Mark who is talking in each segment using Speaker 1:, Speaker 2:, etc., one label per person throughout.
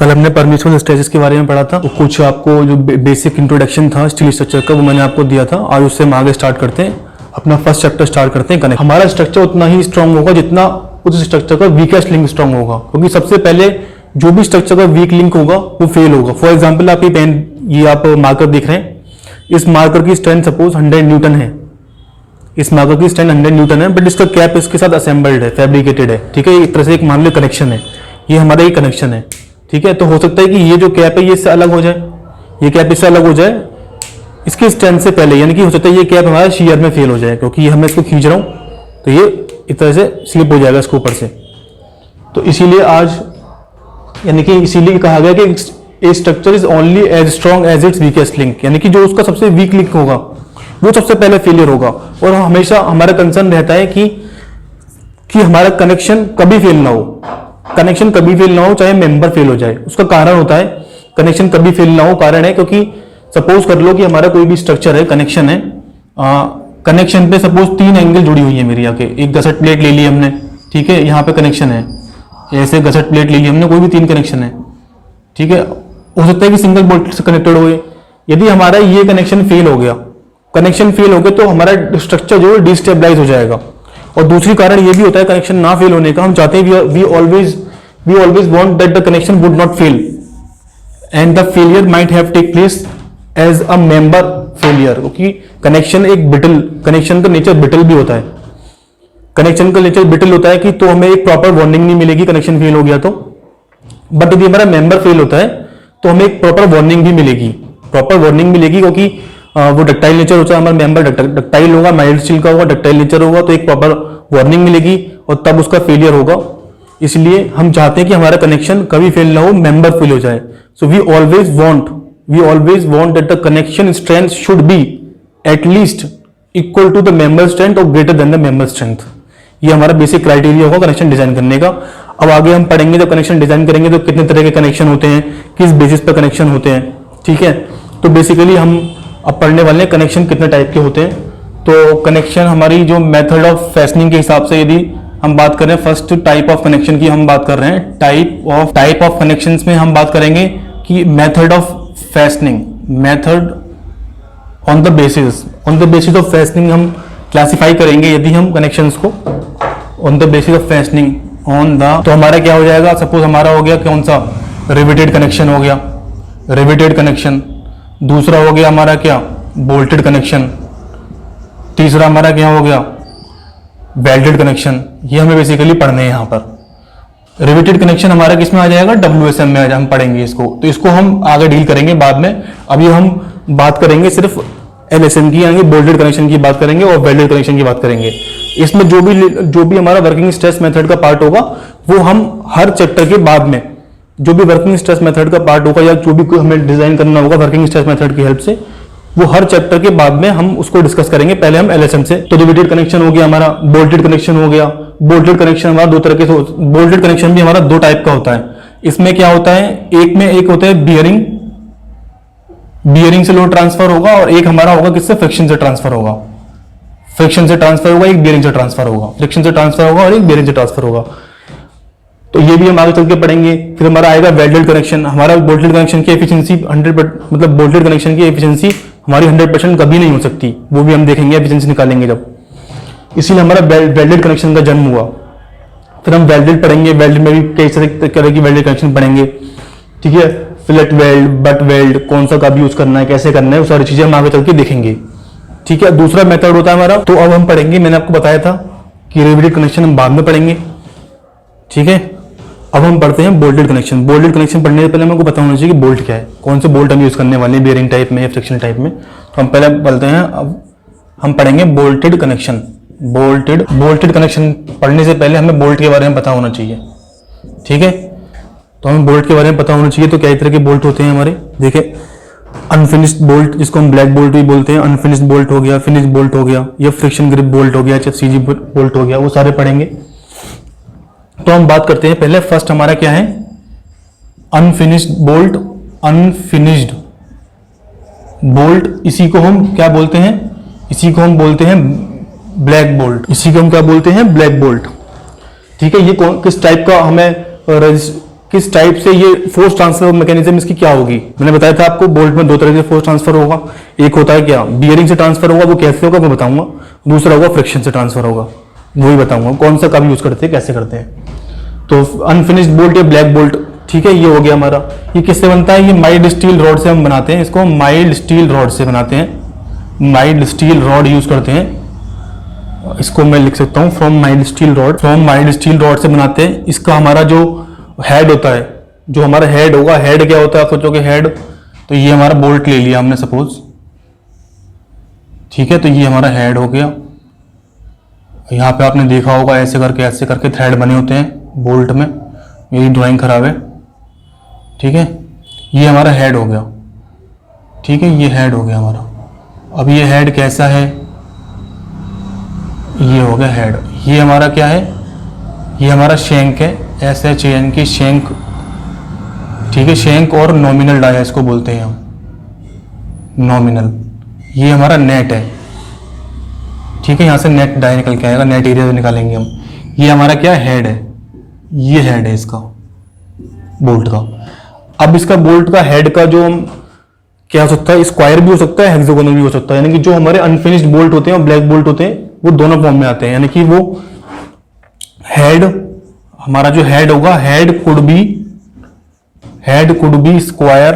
Speaker 1: कल हमने permission stretches के बारे में पढ़ा था, तो कुछ आपको जो बेसिक इंट्रोडक्शन था स्टील स्ट्रक्चर का वो मैंने आपको दिया था। आज उससे हम आगे स्टार्ट करते हैं, अपना फर्स्ट चैप्टर स्टार्ट करते हैं। कनेक्ट हमारा स्ट्रक्चर उतना ही स्ट्रांग होगा जितना उस स्ट्रक्चर का वीकेस्ट लिंक स्ट्रांग होगा, क्योंकि सबसे पहले जो भी स्ट्रक्चर का वीक लिंक होगा वो फेल होगा। फॉर एग्जाम्पल आप ये आप मार्कर देख रहे हैं, इस मार्कर की स्ट्रेंथ सपोज 100 न्यूटन है, इस मार्कर की स्ट्रेंथ 100 न्यूटन है, बट इसका कैप इसके साथ असेंबल्ड है, फैब्रिकेटेड है। ठीक है, एक तरह से एक मान लो कनेक्शन है, ये हमारा एक कनेक्शन है। ठीक है, तो हो सकता है कि ये जो कैप है ये इससे अलग हो जाए, ये कैप इससे अलग हो जाए इसकी स्ट्रेंथ से पहले, यानी कि हो सकता है ये कैप हमारा शियर में फेल हो जाए, क्योंकि ये मैं इसको खींच रहा हूं तो ये इस तरह से स्लिप हो जाएगा इसके ऊपर से। तो इसीलिए आज यानी कि इसीलिए कहा गया कि a structure is only as strong as its weakest link, यानी कि जो उसका सबसे वीक लिंक होगा वो सबसे पहले फेलियर होगा। और हमेशा हमारा कंसर्न रहता है कि हमारा कनेक्शन कभी फेल ना हो, कनेक्शन कभी फेल ना हो, चाहे मेंबर फेल हो जाए। उसका कारण होता है कनेक्शन कभी फेल ना हो, कारण है क्योंकि सपोज कर लो कि हमारा कोई भी स्ट्रक्चर है, कनेक्शन है, कनेक्शन पे सपोज 3 एंगल जुड़ी हुई है मेरी आके, एक गसट प्लेट ले ली हमने, ठीक है, यहाँ पे कनेक्शन है, ऐसे गसट प्लेट ले ली हमने, कोई भी 3 कनेक्शन है। ठीक है, हो सकता है कि सिंगल बोल्ट से कनेक्टेड हो। यदि हमारा ये कनेक्शन फेल हो गया, कनेक्शन फेल हो गया तो हमारा स्ट्रक्चर जो है डिस्टेबलाइज हो जाएगा। और दूसरी कारण ये भी होता है कनेक्शन ना फेल होने का, हम चाहते हैं we always want that the connection would not fail and the failure might have take place as a member failure, क्योंकि कनेक्शन एक ब्रिटल, कनेक्शन का नेचर ब्रिटल भी होता है, कनेक्शन का नेचर ब्रिटल होता है कि तो हमें एक प्रॉपर वार्निंग नहीं मिलेगी कनेक्शन फेल हो गया तो। बट यदि हमारा मेंबर फेल होता है तो हमें एक प्रॉपर वार्निंग भी मिलेगी, प्रॉपर वार्निंग मिलेगी, क्योंकि वो डक्टाइल नेचर होता है, हमारा मेंबर डक्टाइल होगा, माइल्ड स्टील का होगा, डक्टाइल नेचर होगा, तो एक प्रॉपर वार्निंग मिलेगी और तब उसका फेलियर होगा। इसलिए हम चाहते हैं कि हमारा कनेक्शन कभी फेल ना हो, मेंबर फेल हो जाए। So we always want that the connection strength should be at least equal to the member strength और greater than the member strength. ये हमारा बेसिक क्राइटेरिया होगा कनेक्शन डिजाइन करने का। अब आगे हम पढ़ेंगे, जब कनेक्शन डिजाइन करेंगे तो कितने तरह के कनेक्शन होते हैं, किस बेसिस पर कनेक्शन होते हैं। ठीक है, तो बेसिकली हम अब पढ़ने वाले हैं कनेक्शन कितने टाइप के होते हैं। तो कनेक्शन हमारी जो मेथड ऑफ फैस्टनिंग के हिसाब से यदि हम बात करें, फर्स्ट टाइप ऑफ कनेक्शन की हम बात कर रहे हैं, टाइप ऑफ कनेक्शंस में हम बात करेंगे कि method of fastening, method on the basis of fastening हम क्लासिफाई करेंगे। यदि हम कनेक्शंस को on the basis of fastening तो हमारा क्या हो जाएगा, सपोज हमारा हो गया कौन सा, रिवेटेड कनेक्शन हो गया, रिवेटेड कनेक्शन। दूसरा हो गया हमारा क्या, बोल्टेड कनेक्शन। तीसरा हमारा क्या हो गया, वेल्डेड कनेक्शन। ये हमें बेसिकली पढ़ने हैं यहाँ पर। रिवेटेड कनेक्शन हमारा किस में आ जाएगा, WSM में हम पढ़ेंगे इसको, तो इसको हम आगे डील करेंगे बाद में। अभी हम बात करेंगे सिर्फ LSM की, यानी बोल्टेड कनेक्शन की बात करेंगे और वेल्डेड कनेक्शन की बात करेंगे। इसमें जो भी हमारा वर्किंग स्ट्रेस मेथड का पार्ट होगा वो हम हर चैप्टर के बाद में, जो भी वर्किंग स्ट्रेस मेथड का पार्ट होगा या जो भी हमें डिजाइन करना होगा वर्किंग स्ट्रेस मेथड की हेल्प से, वो हर चैप्टर के बाद में हम उसको डिस्कस करेंगे। पहले हम LSM से। तो रिवेटेड कनेक्शन हो गया हमारा, बोल्टेड कनेक्शन हो गया। बोल्टेड कनेक्शन हमारा 2 तरह के, बोल्टेड कनेक्शन भी हमारा 2 टाइप का होता है। इसमें क्या होता है, एक होता है बियरिंग से लोड ट्रांसफर होगा, और एक हमारा होगा किससे, फ्रिक्शन से ट्रांसफर होगा। फ्रिक्शन से ट्रांसफर होगा, एक बियरिंग से ट्रांसफर होगा, फ्रिक्शन से ट्रांसफर होगा और एक बियरिंग से ट्रांसफर होगा। तो ये भी हम आगे चल के पढ़ेंगे। फिर हमारा आएगा वेल्डेड कनेक्शन। हमारा बोल्टेड कनेक्शन की एफिशिएंसी 100%, मतलब बोल्टेड कनेक्शन की एफिशिएंसी हमारी 100% कभी नहीं हो सकती, वो भी हम देखेंगे, एफिशिएंसी निकालेंगे जब। इसीलिए हमारा वेल्डेड कनेक्शन का जन्म हुआ। फिर हम वेल्डेड पढ़ेंगे, वेल्डेड में भी कई तरह की वेल्डेड कनेक्शन पढ़ेंगे। ठीक है, फिलेट वेल्ड, बट वेल्ड, कौन सा कब यूज करना है, कैसे करना है, वो सारी चीजें हम आगे चल के देखेंगे। ठीक है, दूसरा मेथड होता है हमारा, तो अब हम पढ़ेंगे, मैंने आपको बताया था कि रिवेटेड कनेक्शन हम बाद में पढ़ेंगे। ठीक है, अब हम पढ़ते हैं बोल्टेड कनेक्शन। बोल्टेड कनेक्शन पढ़ने से पहले हमको पता होना चाहिए कि बोल्ट क्या है, कौन से बोल्ट हम यूज करने वाले हैं, बियरिंग टाइप में या फ्रिक्शन टाइप में। तो हम पहले पढ़ते हैं, अब हम पढ़ेंगे बोल्टेड कनेक्शन। बोल्टेड कनेक्शन पढ़ने से पहले हमें बोल्ट के बारे में पता होना चाहिए। ठीक है, तो हमें बोल्ट के बारे में पता होना चाहिए। तो कई तरह के बोल्ट होते हैं हमारे, देखिए, अनफिनिश्ड बोल्ट जिसको हम ब्लैक बोल्ट भी बोलते हैं, अनफिनिश्ड बोल्ट हो गया, फिनिश्ड बोल्ट हो गया, या फ्रिक्शन ग्रिप बोल्ट हो गया, या CG बोल्ट हो गया, वो सारे पढ़ेंगे। तो हम बात करते हैं पहले, फर्स्ट हमारा क्या है, अनफिनिश्ड बोल्ट। अनफिनिश्ड बोल्ट, इसी को हम क्या बोलते हैं, इसी को हम बोलते हैं ब्लैक बोल्ट, इसी को हम क्या बोलते हैं, ब्लैक बोल्ट। ठीक है, ये किस टाइप का हमें किस टाइप से ये फोर्स ट्रांसफर मैकेनिज्म इसकी क्या होगी। मैंने बताया था आपको बोल्ट में दो तरह से फोर्स ट्रांसफर होगा, एक होता है क्या बियरिंग से ट्रांसफर होगा, वो कैसे होगा वो बताऊंगा, दूसरा होगा फ्रिक्शन से ट्रांसफर होगा, वही बताऊंगा कौन सा कब यूज करते हैं कैसे करते हैं। तो अनफिनिश्ड बोल्ट या ब्लैक बोल्ट, ठीक है, ये हो गया हमारा। ये किससे बनता है, ये माइल्ड स्टील रॉड से हम बनाते हैं, इसको माइल्ड स्टील रॉड से बनाते हैं, माइल्ड स्टील रॉड यूज करते हैं, इसको मैं लिख सकता हूँ from mild steel rod, from mild steel rod से बनाते हैं। इसका हमारा जो हेड होता है, जो हमारा हेड होगा, हेड क्या होता है आप सोचोगे हेड, तो ये हमारा बोल्ट ले लिया हमने सपोज, ठीक है, तो ये हमारा हेड हो गया। यहाँ पे आपने देखा होगा ऐसे करके थ्रेड बने होते हैं बोल्ट में, मेरी ड्राइंग खराब है, ठीक है, ये हमारा हेड हो गया, ठीक है, ये हेड हो गया हमारा। अब ये हेड कैसा है, ये हो गया हेड। ये हमारा क्या है, ये हमारा शैंक है, SHANK की शैंक, ठीक है, शैंक और नॉमिनल डाया इसको बोलते हैं हम, नॉमिनल। ये हमारा नेट है, ठीक है, यहाँ से नेट डाया निकल के आएगा, नेट एरिया निकालेंगे हम। ये हमारा क्या हेड है, ये हेड है इसका बोल्ट का। अब इसका बोल्ट का हेड का जो हम क्या हो सकता है, स्क्वायर भी हो सकता है, हेक्सागोनल भी हो सकता है, यानी कि जो हमारे अनफिनिश्ड बोल्ट होते हैं और ब्लैक बोल्ट होते हैं वो दोनों फॉर्म में आते हैं, यानी कि वो हेड, हमारा जो हेड होगा, head could B square,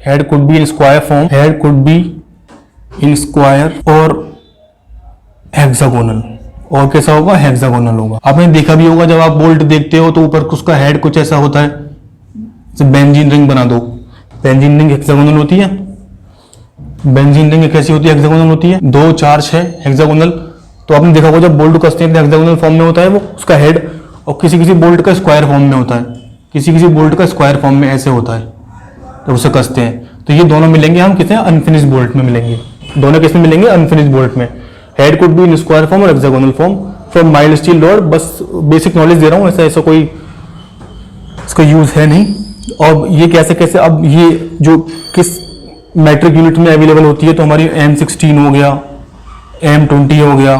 Speaker 1: head could be in square form, head could be in square और हेक्सागोनल, और कैसा होगा, हेक्सागोनल होगा। आपने देखा भी होगा जब आप बोल्ट देखते हो तो ऊपर उसका हेड कुछ ऐसा होता है, जैसे बेंजीन रिंग बना दो, बेंजीन रिंग हेक्सागोनल होती है, बेंजीन रिंग कैसी होती है, हेक्सागोनल होती है, 2 4 6 हेक्सागोनल। तो आपने देखा होगा जब बोल्ट कसते हैं तो हेक्सागोनल फॉर्म में होता है वो उसका हेड, और किसी किसी बोल्ट का स्क्वायर फॉर्म में होता है, किसी किसी बोल्ट का स्क्वायर फॉर्म में ऐसे होता है, तो उसे कसते हैं। तो ये दोनों मिलेंगे हम कितने, अनफिनिश्ड बोल्ट में मिलेंगे, दोनों किस में मिलेंगे, अनफिनिश्ड बोल्ट में। Head could be in square form और hexagonal form from mild steel rod. बस बेसिक नॉलेज दे रहा हूँ, ऐसा कोई इसका यूज है नहीं। और ये कैसे अब ये जो किस मैट्रिक यूनिट में अवेलेबल होती है, तो हमारी M16 हो गया, M20 हो गया,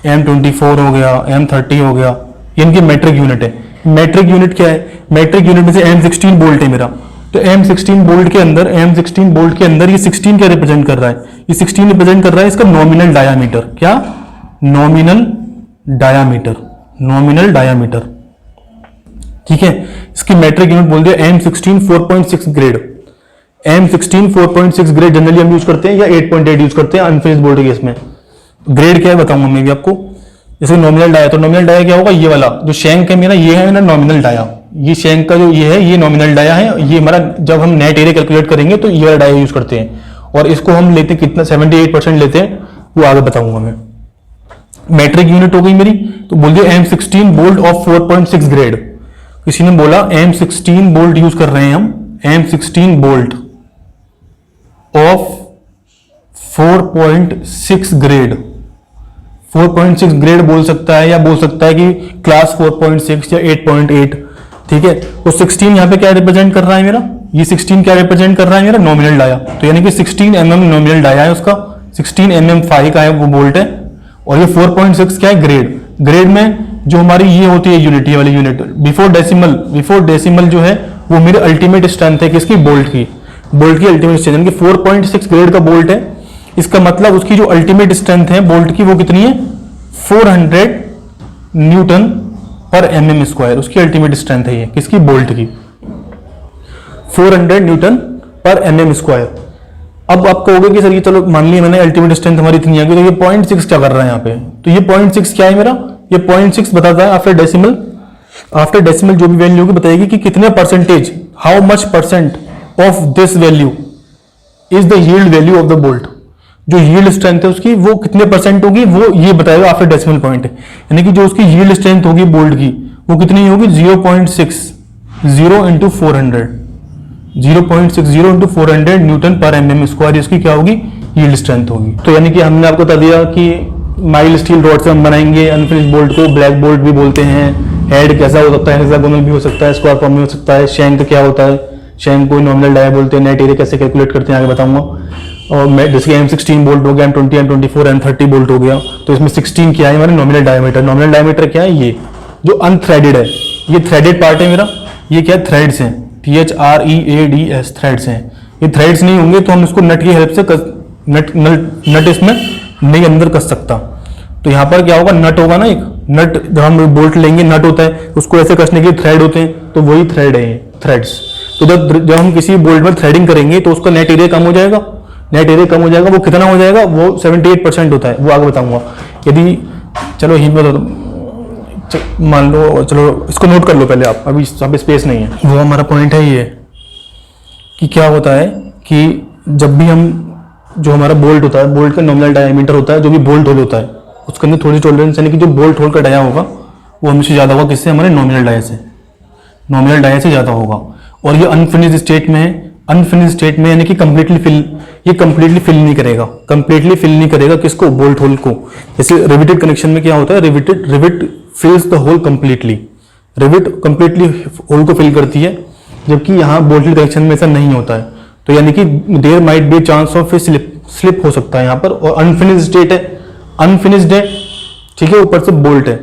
Speaker 1: M24 हो गया, M30 हो गया, ये इनकी मैट्रिक यूनिट है। मैट्रिक यूनिट क्या है, मैट्रिक यूनिट में से M16 बोल्ट है मेरा, तो M16 बोल्ट के अंदर ये 16 क्या रिप्रेजेंट कर रहा है, ये 16 रिप्रेजेंट कर रहा है इसका नॉमिनल डायामीटर। क्या, नॉमिनल डायामीटर, ठीक है। इसकी मैट्रिक यूनिट बोल दिया M16 4.6 grade, M16 4.6 grade generally हम यूज करते हैं, या 8.8 यूज करते हैं अनफिनिश्ड बोल्ट के केस में। ग्रेड क्या है बताऊंगा मैं भी आपको। जैसे नॉमिनल डाया, तो नॉमिनल डाया क्या होगा, ये वाला जो शैंक है मेरा, ये है मेरा नॉमिनल डाया, ये शैंक का जो ये है ये नॉमिनल डाया है। ये हमारा जब हम नेट एरिया कैलकुलेट करेंगे तो ये वाला डाया यूज करते हैं, और इसको हम लेते कितना 78% लेते हैं, वो आगे बताऊंगा मैं। मैट्रिक यूनिट हो गई मेरी, तो बोल दिया M16 बोल्ट ऑफ 4.6 ग्रेड। किसी ने बोला M16 बोल्ट यूज कर रहे हैं हम, M16 bolt of 4.6 grade, 4.6 grade बोल सकता है, या बोल सकता है कि क्लास 4.6 या 8.8, ठीक है। तो 16 यहाँ पे क्या रिप्रेजेंट कर रहा है मेरा, ये 16 क्या रिप्रेजेंट कर रहा है मेरा, नॉमिनल डाया, तो यानी कि 16 mm नॉमिनल डाया है उसका, 16 mm फाई का है वो बोल्ट है, और ये 4.6 क्या है, ग्रेड। ग्रेड में जो हमारी ये होती है यूनिट, ये वाली यूनिट बिफोर डेसिमल जो है वो मेरी अल्टीमेट स्ट्रेंथ है, किसकी, बोल्ट की अल्टीमेट स्ट्रेंथ, यानी कि 4.6 ग्रेड का बोल्ट है। इसका मतलब उसकी जो अल्टीमेट स्ट्रेंथ है बोल्ट की वो कितनी है, 400 न्यूटन पर mm स्क्वायर, उसकी अल्टीमेट स्ट्रेंथ है ये, किसकी, बोल्ट की, 400 न्यूटन पर mm स्क्वायर। अब आप कहोगे कि सर ये चलो मान लिया मैंने अल्टीमेट स्ट्रेंथ हमारी इतनी आ गई, तो ये 0.6 क्या कर रहा है यहाँ पे, तो ये 0.6 क्या है मेरा, ये 0.6 बताता है आफ्टर डेसिमल जो भी वैल्यू होगी बताएगी कि कितने percentage, how much percent of this value is the yield value of the bolt. जो यील्ड स्ट्रेंथ है उसकी वो कितने परसेंट होगी, वो ये बताएगा आफ्टर डेसिमल पॉइंट, यानी कि जो उसकी यील्ड स्ट्रेंथ होगी बोल्ट की वो कितनी होगी, 0.60 into 400, 0.60 into 400 न्यूटन पर mm स्क्वायर, इसकी क्या होगी, यील्ड स्ट्रेंथ होगी। तो यानी कि हमने आपको बता दिया कि माइल्ड स्टील रॉड से हम बनाएंगे अनफिनिश्ड बोल्ट को, ब्लैक बोल्ट भी बोलते हैं। हेड कैसा हो सकता है, हेक्सागोनल भी हो सकता है, स्क्वायर फॉर्म में हो सकता है। शैंक क्या होता है, शैंक को नॉमिनल डाया बोलते हैं। नेट एरिया कैसे कैलकुलेट करते हैं आगे बताऊंगा। और जैसे M16 बोल्ट हो गया, M20, M24, M30 बोल्ट हो गया, तो इसमें 16 क्या है हमारे, नॉमिनल डायमीटर। नॉमिनल डायमीटर क्या है, ये जो अनथ्रेडेड है, ये थ्रेडेड पार्ट है मेरा, ये क्या थ्रेड्स हैं, THREADS थ्रेड्स हैं। ये थ्रेड्स नहीं होंगे तो हम इसको नट की हेल्प से नट इसमें नहीं अंदर कस सकता। तो यहाँ पर क्या होगा, नट होगा ना, एक नट जब हम बोल्ट लेंगे नट होता है, उसको ऐसे कसने के लिए थ्रेड होते हैं, तो वही थ्रेड है थ्रेड्स। तो जब हम किसी बोल्ट में थ्रेडिंग करेंगे तो उसका नेट एरिया कम हो जाएगा। नेट एरिया कम हो जाएगा, वो कितना हो जाएगा, वो 78% होता है, वो आगे बताऊंगा। यदि चलो यहीं पर मान लो, चलो इसको नोट कर लो पहले आप, अभी सब स्पेस नहीं है। वो हमारा पॉइंट है ये कि क्या होता है कि जब भी हम, जो हमारा बोल्ट होता है, बोल्ट का नॉमिनल डायमीटर होता है, जो भी बोल्ट होल होता है उसके अंदर थोड़ी टॉलरेंस, यानी कि जो बोल्ट होल का डाया होगा वो हमेशा ज़्यादा होगा किससे, हमारे नॉमिनल डाया से, नॉमिनल डाया से ज़्यादा होगा। और ये अनफिनिश्ड स्टेट में है, अनफिनिश्ड स्टेट में यानी कि कंप्लीटली फिल, ये कंप्लीटली फिल नहीं करेगा, कंप्लीटली फिल नहीं करेगा किसको, बोल्ट होल को। जैसे रिवेटेड कनेक्शन में क्या होता है, rivet fills the hole completely, rivet completely hole को फिल करती है, जबकि यहाँ बोल्टेड कनेक्शन में ऐसा नहीं होता है। तो यानी कि there might be chance of slip हो सकता है यहाँ पर। और अनफिनिश्ड स्टेट है, अनफिनिश्ड है, ठीक है, ऊपर से बोल्ट है,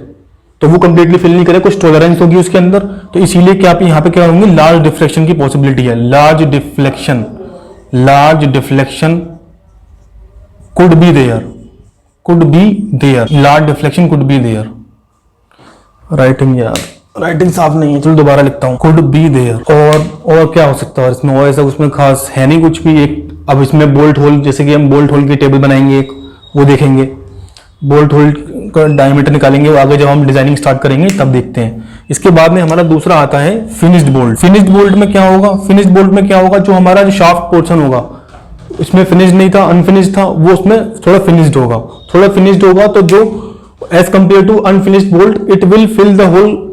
Speaker 1: तो वो कंप्लीटली फिल नहीं करेगा, कुछ टॉलरेंस होगी उसके अंदर। तो इसीलिए क्या यहाँ पे क्या होंगे, लार्ज डिफ्लेक्शन की पॉसिबिलिटी है। Large deflection could be there, large deflection could be there. Writing यार, राइटिंग साफ नहीं है, चलो दोबारा लिखता हूँ, कुड बी देयर। और क्या हो सकता है इसमें, और ऐसा उसमें खास है नहीं कुछ भी। एक अब इसमें बोल्ट होल, जैसे कि हम बोल्ट होल की टेबल बनाएंगे एक, वो देखेंगे, बोल्ट होल का डायमीटर निकालेंगे, आगे जब हम डिजाइनिंग स्टार्ट करेंगे तब देखते हैं। इसके बाद में हमारा दूसरा आता है फिनिश्ड बोल्ट। फिनिश्ड बोल्ट में क्या होगा, फिनिश्ड बोल्ट में क्या होगा, जो हमारा जो शाफ्ट पोर्शन होगा इसमें फिनिश नहीं था, अनफिनिश्ड था, वो उसमें थोड़ा फिनिश्ड होगा, थोड़ा फिनिश्ड होगा। तो जो as compare to unfinished bolt it will fill the hole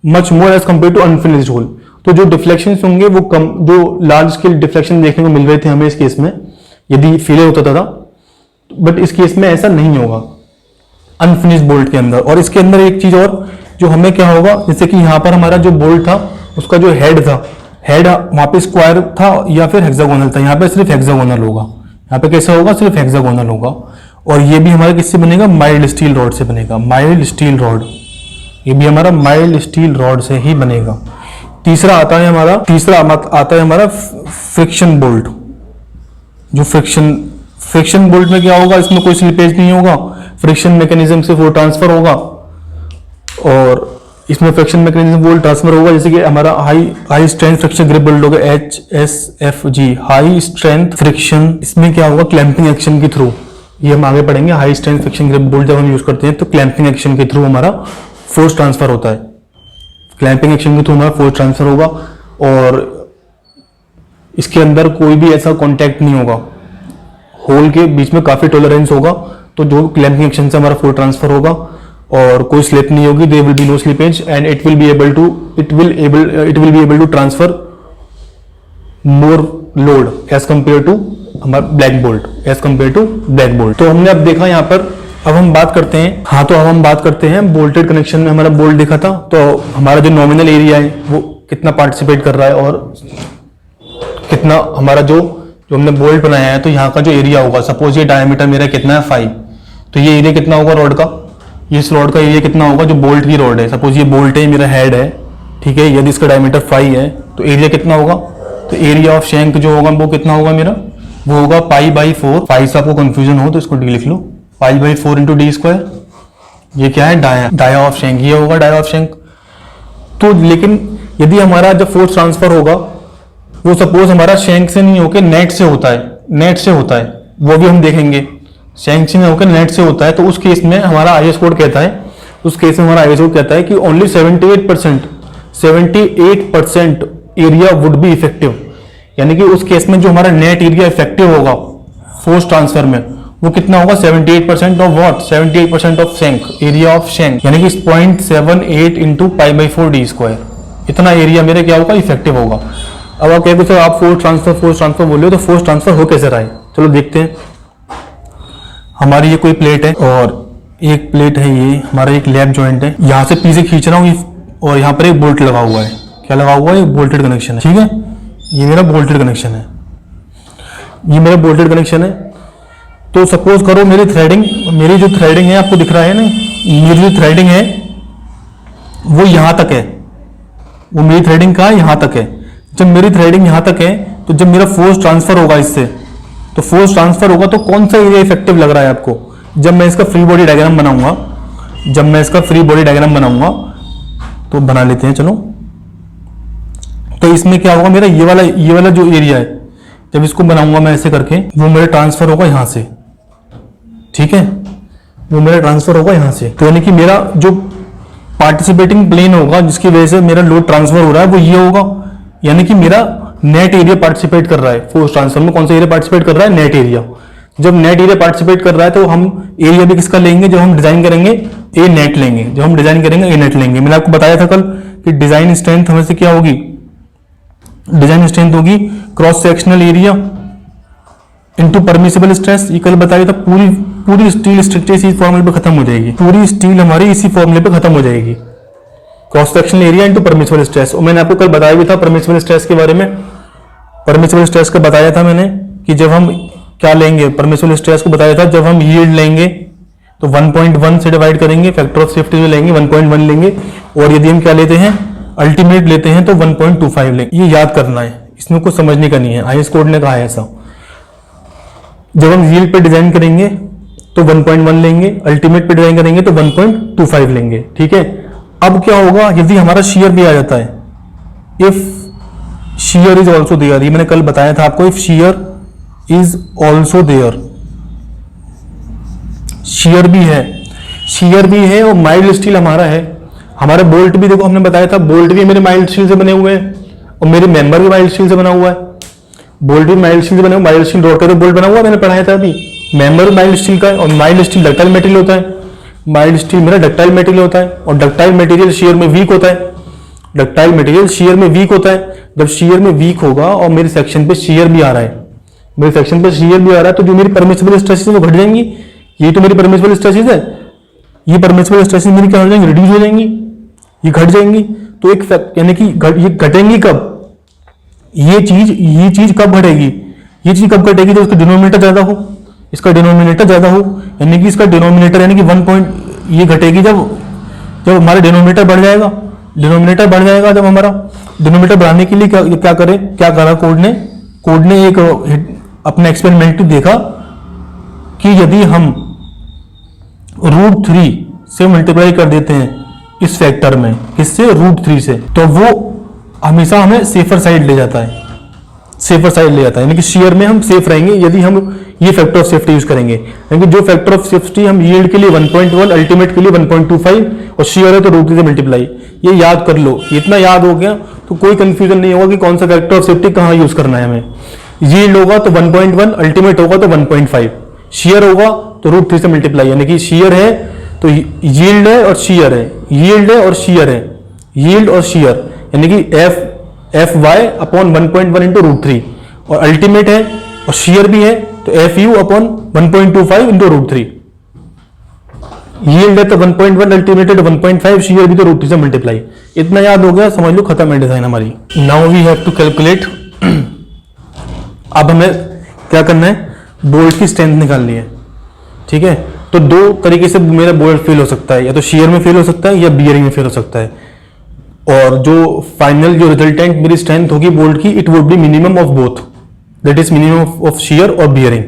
Speaker 1: much more as compare to unfinished hole. तो जो डिफ्लेक्शन होंगे वो कम, जो लार्ज स्केल डिफ्लेक्शन देखने को मिल रहे थे हमें इस केस में, यदि फेलियर होता था, बट इस केस में ऐसा नहीं होगा अनफिनिश्ड बोल्ट के अंदर। और इसके अंदर एक चीज और जो हमें क्या होगा, जैसे कि यहाँ पर हमारा जो बोल्ट था उसका जो हेड था, हेड वहां पे स्क्वायर था या फिर हेक्सागोनल था, यहाँ पे सिर्फ हेक्सागोनल होगा। यहाँ पे कैसा होगा, सिर्फ हेक्सागोनल होगा। और ये भी हमारा किससे बनेगा, माइल्ड स्टील रॉड से बनेगा, माइल्ड स्टील रॉड, ये भी हमारा माइल्ड स्टील रॉड से ही बनेगा। तीसरा आता है हमारा फ्रिक्शन बोल्ट। जो फ्रिक्शन बोल्ट में क्या होगा, इसमें कोई स्लिपेज नहीं होगा, फ्रिक्शन मैकेनिज्म से वो ट्रांसफर होगा। और इसमें फ्रिक्शन मैकेनिज्म वो ट्रांसफर होगा, जैसे कि हमारा high strength friction grip bolt होगा, HSFG, हाई स्ट्रेंथ फ्रिक्शन। इसमें क्या होगा, क्लैंपिंग एक्शन के थ्रू, ये हम आगे पढ़ेंगे। High strength friction grip bolt जब हम यूज करते हैं तो क्लैंपिंग एक्शन के थ्रू हमारा फोर्स ट्रांसफर होता है, क्लैंपिंग एक्शन के थ्रू हमारा फोर्स ट्रांसफर होगा। और इसके अंदर कोई भी ऐसा कॉन्टैक्ट नहीं होगा, होल के बीच में काफी टॉलरेंस होगा, तो जो क्लैंपिंग एक्शन से हमारा फोर्स ट्रांसफर होगा और कोई स्लिप नहीं होगी, there will be no slippage and it will be able to transfer more load as compare to हमारा ब्लैक बोल्ट, तो हमने अब देखा यहाँ पर। अब हम बात करते हैं, तो अब हम बात करते हैं बोल्टेड कनेक्शन में हमारा बोल्ट देखा था, तो हमारा जो नॉमिनल एरिया है वो कितना पार्टिसिपेट कर रहा है और कितना हमारा जो हमने बोल्ट बनाया है। तो यहाँ का जो एरिया होगा, सपोज ये डायमीटर मेरा कितना है 5, तो ये एरिया कितना होगा रॉड का, ये इस रॉड का एरिया कितना होगा, जो बोल्ट की रॉड है, सपोज ये बोल्ट है, मेरा हेड है, ठीक है, यदि इसका डायमीटर 5 है तो एरिया कितना होगा, तो एरिया ऑफ शैंक जो होगा वो कितना होगा मेरा, वो होगा π/4। 5 से आपको कंफ्यूजन हो तो इसको डी लिख लो, π/4 इंटू डी स्क्वायर। ये क्या है, डाया ऑफ शैंक, ये होगा डाया ऑफ शैंक। तो लेकिन यदि हमारा जब फोर्स ट्रांसफर होगा वो सपोज हमारा शैंक से नहीं होकर नेट से होता है, वो भी हम देखेंगे, शैंक से नहीं होकर नेट से होता है, तो उस केस में हमारा आईएस कोड कहता है, कि only 78% area would be effective, यानी कि उस केस में जो हमारा नेट एरिया इफेक्टिव होगा फोर्स ट्रांसफर में वो कितना होगा, 78% of what, 78% of shank, area of shank, यानी कि 0.78 इंटू π/4 डी स्क्वायर, इतना एरिया मेरे क्या होगा, इफेक्टिव होगा। अब आप कहेंगे सर आप फोर्स ट्रांसफर बोले हो, तो फोर्स ट्रांसफर हो कैसे रहा है, चलो देखते हैं। हमारी ये कोई प्लेट है और एक प्लेट है, ये हमारा एक लैप जॉइंट है, यहाँ से पीछे खींच रहा हूँ और यहाँ पर एक बोल्ट लगा हुआ है, क्या लगा हुआ है, एक बोल्टेड कनेक्शन है, ठीक है, ये मेरा बोल्टेड कनेक्शन है, तो सपोज करो मेरी जो थ्रेडिंग है आपको दिख रहा है ना, मेरी जो थ्रेडिंग है वो यहाँ तक है, वो मेरी थ्रेडिंग कहाँ है, यहाँ तक है। जब मेरी थ्रेडिंग यहाँ तक है तो जब मेरा फोर्स ट्रांसफर होगा इससे, तो फोर्स ट्रांसफर होगा तो कौन सा एरिया इफेक्टिव लग रहा है आपको? जब मैं इसका फ्री बॉडी डायग्राम बनाऊंगा, जब मैं इसका फ्री बॉडी डायग्राम बनाऊंगा तो बना लेते हैं चलो। तो इसमें क्या होगा, मेरा ये वाला जो एरिया है, जब इसको बनाऊंगा मैं ऐसे करके, वो मेरा ट्रांसफर होगा यहाँ से, ठीक है, वो मेरा ट्रांसफर होगा यहाँ से। तो यानी कि मेरा जो पार्टिसिपेटिंग प्लेन होगा जिसकी वजह से मेरा लोड ट्रांसफर हो रहा है वो ये होगा, यानी कि मेरा नेट एरिया पार्टिसिपेट कर रहा है फोर्स ट्रांसफर में। कौन सा एरिया पार्टिसिपेट कर रहा है? Net area. जब नेट एरिया पार्टिसिपेट कर रहा है तो हम एरिया भी किसका लेंगे? जब हम डिजाइन करेंगे ए नेट लेंगे, जब हम डिजाइन करेंगे ए नेट लेंगे। मैंने आपको बताया था कल कि डिजाइन स्ट्रेंथ हमें से क्या होगी, डिजाइन स्ट्रेंथ होगी cross sectional area into permissible stress. ये कल बताया था। पूरी स्टील स्ट्रक्चर इसी फॉर्मूले पे खत्म हो जाएगी, पूरी स्टील हमारी इसी फॉर्मूले पे खत्म हो जाएगी, cross sectional area into permissible stress. और मैंने आपको कल बताया भी था परमिसिबल स्ट्रेस के बारे में। परमिसिबल स्ट्रेस का बताया था मैंने कि जब हम क्या लेंगे, परमिसिबल स्ट्रेस को बताया था जब हम यील्ड लेंगे तो 1.1 से डिवाइड करेंगे, फैक्टर ऑफ सेफ्टी जो लेंगे 1.1 लेंगे, और यदि हम क्या लेते हैं अल्टीमेट लेते हैं तो 1.25 लेंगे। ये याद करना है, इसमें कुछ समझने का नहीं है, आईएस कोड ने कहा है ऐसा। जब हम यील्ड पे डिजाइन करेंगे तो 1.1 लेंगे, अल्टीमेट पे डिजाइन करेंगे तो 1.25 लेंगे, ठीक है। अब क्या होगा यदि हमारा शेयर भी आ जाता है, if shear is also there, ये मैंने कल बताया था आपको, if shear is also there, shear भी है और माइल्ड स्टील हमारा है। हमारे बोल्ट भी देखो हमने बताया था, बोल्ट भी मेरे माइल्ड स्टील से बने हुए हैं और मेरे मेंबर भी माइल्ड स्टील से बना हुआ है। बोल्ट भी माइल्ड स्टील से बने हुए, माइल्ड स्टील रोड का तो बोल्ट बना हुआ मैंने पढ़ाया था अभी। मेंबर माइल्ड स्टील का है और माइल्ड स्टील डक्टाइल मटेरियल होता है। माइल्ड स्टील मेरा डक्टाइल मटेरियल होता है और डक्टाइल मटेरियल शेयर में वीक होता है। डक्टाइल मटेरियल शेयर में वीक होता है। जब शेयर में वीक होगा और मेरे सेक्शन पे शेयर भी आ रहा है, मेरे सेक्शन पे शेयर भी आ रहा है, तो जो मेरी परमिसिबल स्ट्रेसेस है वो घट जाएंगी। ये तो मेरी परमिसिबल स्ट्रेसेस है, ये परमिसिबल स्ट्रेसेस मेरी क्या हो जाएंगी, रिड्यूस हो जाएंगी, ये घट जाएंगी। तो एक यानी कि ये घटेंगी कब, ये चीज कब घटेगी, ये चीज कब घटेगी जब इसका डिनोमिनेटर ज्यादा हो, इसका डिनोमिनेटर ज्यादा हो, यानी कि इसका डिनोमिनेटर यानी कि 1 पॉइंट, ये घटेगी जब हमारा डिनोमिनेटर बढ़ जाएगा। डिनोमिनेटर बढ़ जाएगा जब हमारा, डिनोमिनेटर बढ़ाने के लिए क्या करा कोड ने एक अपना एक्सपेरिमेंट देखा कि यदि हम √3 से मल्टीप्लाई कर देते हैं इस फैक्टर में, किससे, √3 से, तो वो हमेशा हमें सेफर साइड ले जाता है, सेफर साइड ले जाता है, यानी कि शेयर में हम सेफ रहेंगे यदि हम ये फैक्टर ऑफ सेफ्टी यूज करेंगे। यानी कि जो फैक्टर ऑफ सेफ्टी हम यील्ड के लिए 1.1, अल्टीमेट के लिए 1.25 और शेयर है तो √3 से मल्टीप्लाई। ये याद कर लो, इतना याद हो गया तो कोई कंफ्यूजन नहीं होगा कि कौन सा फैक्टर ऑफ सेफ्टी कहाँ यूज करना है हमें। यील्ड होगा तो 1.1, अल्टीमेट होगा तो 1.5, शेयर होगा तो √3 से मल्टीप्लाई, यानी कि शेयर है तो यील्ड है और शेयर है, यील्ड है और शेयर है, यील्ड और शेयर, यानी कि एफ वाई अपॉन 1.1 इंटू √3, और अल्टीमेट है और शेयर भी है तो F you upon 1.25 into √3। Yield है तो 1.1, अल्टीमेट है तो 1.5, शेयर भी तो √3 से मल्टीप्लाई। इतना याद हो गया, समझ लो खत्म है डिजाइन हमारी। Now we have to calculate. अब हमें क्या करना है, बोल्ट की स्ट्रेंथ निकालनी है, ठीक है। तो दो तरीके से मेरा बोल्ट फेल हो सकता है, या तो शेयर में फेल हो सकता है या बियरिंग में फेल हो सकता है, और जो फाइनल जो रिजल्टेंट मेरी स्ट्रेंथ होगी बोल्ट की, it would be minimum of both, that is minimum of share और बियरिंग।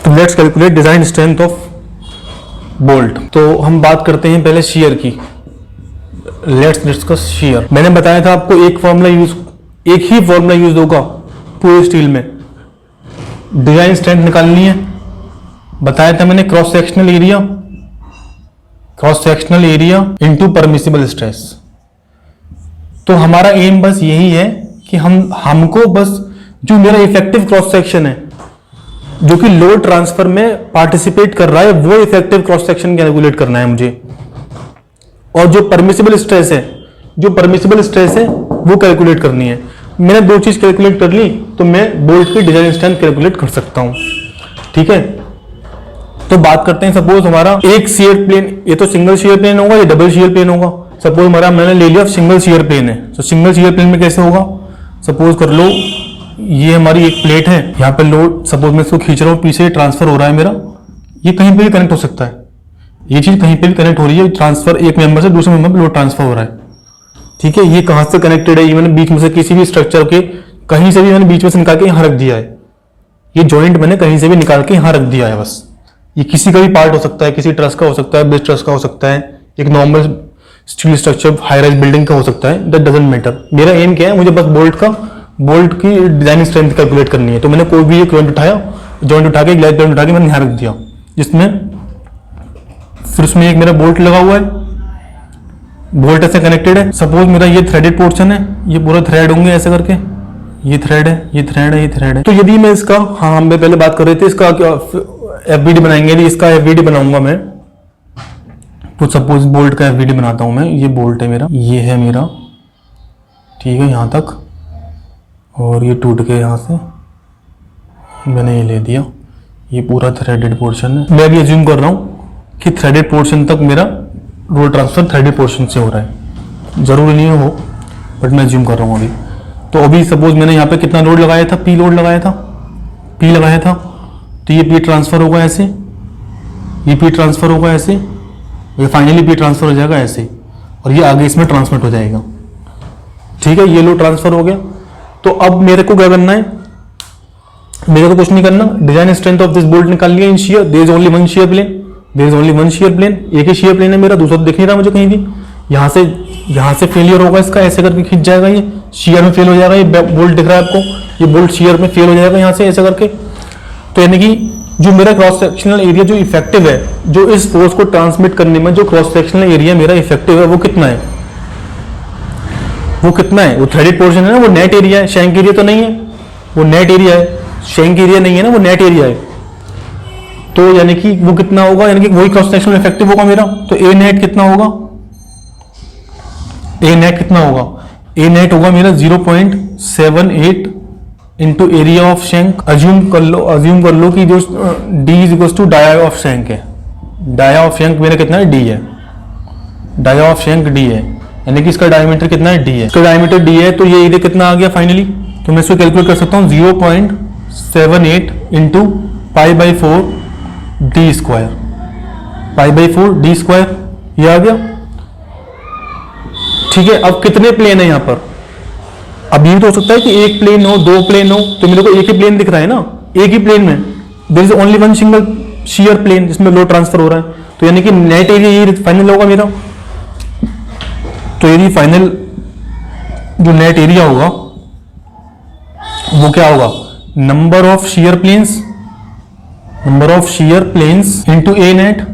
Speaker 1: तो let's calculate design strength of bolt. तो हम बात करते हैं पहले शेयर की। Let's discuss share. मैंने बताया था आपको एक ही फॉर्मूला यूज होगा पूरे स्टील में, डिजाइन स्ट्रेंथ निकालनी है। बताया था मैंने cross sectional area into permissible stress. तो हमारा एम बस यही है कि हमको बस जो मेरा इफेक्टिव क्रॉस सेक्शन है जो कि लोड ट्रांसफर में पार्टिसिपेट कर रहा है, वो इफेक्टिव क्रॉस सेक्शन कैलकुलेट करना है मुझे, और जो परमिसिबल स्ट्रेस है वो कैलकुलेट करनी है। मैंने दो चीज कैलकुलेट कर ली तो मैं बोल्ट की डिजाइन स्ट्रेंथ कैलकुलेट कर सकता हूं, ठीक है। तो बात करते हैं, सपोज हमारा एक शेयर प्लेन, ये तो सिंगल शेयर प्लेन होगा या डबल शेयर प्लेन होगा। सपोज हमारा मैंने ले लिया सिंगल शेयर प्लेन है, तो सिंगल शेयर प्लेन में कैसे होगा, सपोज कर लो ये हमारी एक प्लेट है, यहाँ पे लोड, सपोज मैं इसको खींच रहा हूँ, पीछे ट्रांसफर हो रहा है मेरा, ये कहीं पे भी कनेक्ट हो सकता है, ये चीज कहीं पे भी कनेक्ट हो रही है, ट्रांसफर एक मेंबर से दूसरे मेंबर पे लोड ट्रांसफर हो रहा है, ठीक है, ये कहां से कनेक्टेड है, ये मैंने बीच में से किसी भी स्ट्रक्चर के कहीं से भी मैंने बीच में से निकाल के यहाँ रख दिया है। ये जॉइंट मैंने कहीं से भी निकाल के यहाँ रख दिया है बस। ये किसी का भी पार्ट हो सकता है, किसी ट्रस का हो सकता है, बेस ट्रस का हो सकता है, एक normal steel structure high rise building का हो सकता है, दैट डजंट मैटर। मेरा एम क्या है, मुझे बस बोल्ट की डिजाइनिंग स्ट्रेंथ कैलकुलेट करनी है। तो मैंने कोई भी एक जॉइंट उठा के ग्लास जॉइंट उठा के मैंने यहाँ रख दिया, जिसमें फिर उसमें एक मेरा बोल्ट लगा हुआ है, बोल्ट ऐसे कनेक्टेड है। सपोज मेरा ये थ्रेडेड पोर्शन है, ये पूरा थ्रेड होंगे ऐसे करके, ये थ्रेड है, ये थ्रेड है, ये थ्रेड है। तो यदि मैं इसका, हाँ हम पहले बात कर रहे थे इसका एफबीडी बनाएंगे, यदि इसका एफबीडी बनाऊंगा मैं, तो सपोज बोल्ट का एफबीडी बनाता हूं मैं। ये बोल्ट है मेरा, ये है मेरा, ठीक है यहां तक, और ये टूट के यहां से मैंने ये ले दिया, ये पूरा थ्रेडेड पोर्शन है। मैं भी अज्यूम कर रहा हूं कि थ्रेडेड पोर्शन तक मेरा रोड ट्रांसफर थ्रेडेड पोर्शन से हो रहा है, जरूरी नहीं हो, बट मैं अज्यूम कर रहा हूं अभी। तो अभी सपोज मैंने यहाँ पे कितना लोड लगाया था, पी लोड लगाया था, पी लगाया था, तो ये पी ट्रांसफर होगा ऐसे, ये पी ट्रांसफर होगा ऐसे, ये फाइनली पी ट्रांसफर हो जाएगा ऐसे, और ये आगे इसमें ट्रांसमिट हो जाएगा। ठीक है, ये लोड ट्रांसफर हो गया। तो अब मेरे को क्या करना है, मेरे को कुछ नहीं करना, design strength of this bolt निकाल लिया in shear, there is only one shear plane, there is only one shear plane, एक ही शियर प्लेन है मेरा, दूसरा तो दिख नहीं रहा मुझे कहीं भी। यहाँ से फेलियर होगा इसका, ऐसे करके खींच जाएगा, ये शियर में फेल हो जाएगा, ये बोल्ट दिख रहा है आपको, ये बोल्ट शियर में फेल हो जाएगा यहाँ से ऐसे करके। तो यानी कि जो मेरा क्रॉस सेक्शनल एरिया जो इफेक्टिव है, जो इस फोर्स को ट्रांसमिट करने में जो क्रॉस सेक्शनल एरिया मेरा इफेक्टिव है, वो कितना है, वो कितना है, वो थ्रेडेड पोर्शन है ना, वो नेट एरिया है, शैंक एरिया तो नहीं है, वो नेट एरिया है, शैंक एरिया नहीं है ना, वो नेट एरिया है। तो यानी कि वो कितना होगा, यानी कि वही क्रॉस सेक्शनल इफेक्टिव होगा मेरा। तो ए नेट कितना होगा, ए नेट कितना होगा, ए नेट होगा मेरा 0.78 into area of shank. Assume कर लो कि जो D is equal to dia of shank है, डाया ऑफ शैंक मेरा कितना है, डी है, डाया ऑफ शैंक डी है, यानी कि इसका डायमीटर कितना है, डी है, इसका डायमीटर डी है। तो ये एरिया कितना आ गया फाइनली, तो मैं इसको कैलकुलेट कर सकता हूँ 0.78 into π/4 D square, π/4 D square, ये आ गया। ठीक है, अब कितने प्लेन है यहाँ पर, अब ये तो हो सकता है कि एक प्लेन हो, दो प्लेन हो, तो मेरे को एक ही प्लेन दिख रहा है ना, एक ही प्लेन में there is only one single shear plane जिसमें लोड ट्रांसफर हो रहा है। तो यानी कि नेट एरिया ये फाइनल होगा मेरा। तो यदि फाइनल जो नेट एरिया होगा वो क्या होगा, number of shear planes, number of shear planes into A net.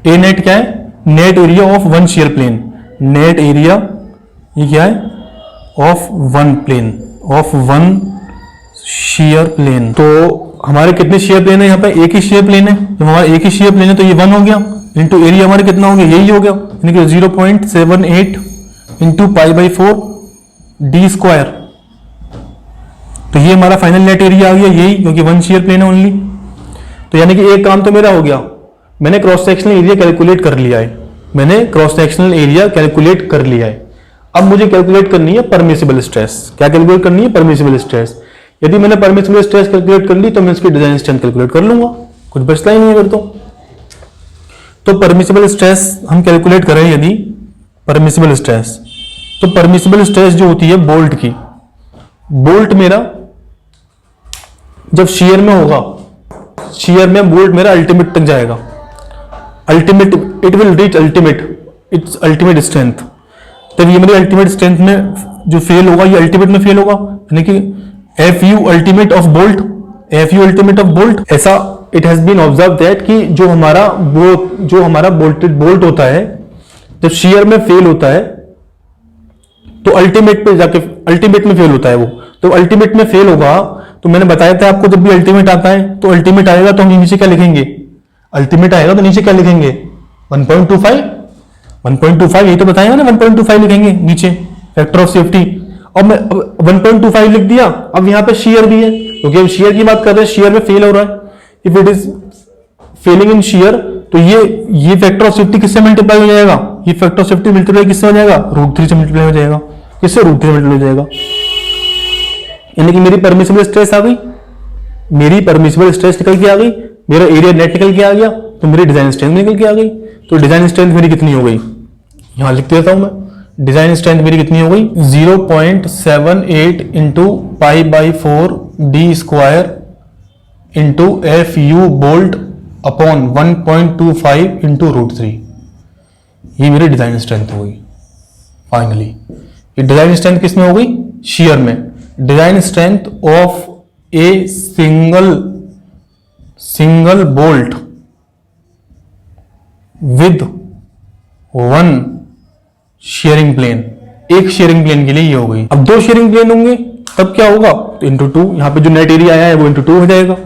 Speaker 1: A net क्या है, net area of one shear plane, net area ये क्या है, of one plane, of one shear plane. तो हमारे कितने शियर प्लेन है यहाँ पे, एक ही शियर प्लेन है, जब हमारा एक ही शियर प्लेन है तो ये 1 हो गया, इंटू एरिया हमारे कितना हो गया, यही हो गया, यानी कि 0.78 इंटू π/4 डी स्क्वायर। तो ये हमारा फाइनल नेट एरिया आ गया यही, क्योंकि वन शियर प्लेन है ओनली। तो यानी कि एक काम तो मेरा हो गया, मैंने क्रॉस सेक्शनल एरिया कैलकुलेट कर लिया है, मैंने क्रॉस सेक्शनल एरिया कैलकुलेट कर लिया है। अब मुझे कैलकुलेट करनी है परमिसिबल स्ट्रेस। क्या कैलकुलेट करनी है, परमिसिबल स्ट्रेस। यदि मैंने परमिसिबल स्ट्रेस कैलकुलेट कर ली तो मैं इसकी डिजाइन स्ट्रेंथ कैलकुलेट कर लूंगा, कुछ बचता ही नहीं है फिर तो परमिसिबल स्ट्रेस हम कैलकुलेट करें, यदि परमिसिबल स्ट्रेस, तो परमिसिबल स्ट्रेस जो होती है बोल्ट की, बोल्ट मेरा जब शियर में होगा, शियर में बोल्ट मेरा अल्टीमेट तक जाएगा, ultimate, it will reach ultimate, it's ultimate strength. तब ये मेरी अल्टीमेट स्ट्रेंथ में जो फेल होगा ये अल्टीमेट में फेल होगा, यानी कि F U ultimate of bolt, F U ultimate of bolt. ऐसा it has been observe that कि जो हमारा बोल्टेड बोल्ट होता है जब शियर में फेल होता है तो अल्टीमेट पे जाके अल्टीमेट में फेल होता है वो। तो अल्टीमेट में फेल होगा तो मैंने बताया था आपको, जब भी अल्टीमेट आता है तो अल्टीमेट आएगा तो हम नीचे क्या लिखेंगे, अल्टीमेट आएगा तो नीचे क्या लिखेंगे 1.25, 1.25 यही तो बताया ना, 1.25 लिखेंगे नीचे फैक्टर ऑफ सेफ्टी। अब मैं 1.25 लिख दिया। अब यहाँ पे शेयर भी है, क्योंकि अब शेयर की बात कर रहे हैं, शेयर में फेल हो रहा है, if it is Fehling in share तो ये फैक्टर ऑफ सेफ्टी किससे मल्टीप्लाई हो जाएगा, ये फैक्टर ऑफ सेफ्टी मल्टीप्लाई किससे हो जाएगा, √3 से मल्टीप्लाई हो जाएगा। किससे, √3 मल्टीप्लाई हो जाएगा। यानी कि मेरी परमिसिबल स्ट्रेस आ गई, मेरी परमिसिबल स्ट्रेस निकल के आ गई, मेरा एरिया नेट निकल के आ गया, तो मेरी डिजाइन स्ट्रेंथ निकल के आ गई। तो डिजाइन स्ट्रेंथ मेरी कितनी हो गई, यहां लिख देता हूं मैं, डिजाइन स्ट्रेंथ मेरी कितनी हो गई 0.78 into pi by 4 D square into F you bolt upon 1.25 into √3। ये मेरी डिजाइन स्ट्रेंथ हो गई फाइनली। ये डिजाइन स्ट्रेंथ किसमें हो गई? शेयर में। Design strength of a single bolt with 1 shearing plane, एक शेयरिंग प्लेन के लिए ये हो गई। अब 2 शेयरिंग प्लेन होंगे तब क्या होगा? तो इंटू 2, यहां पे जो नेट एरिया आया है वो इंटू 2 हो जाएगा।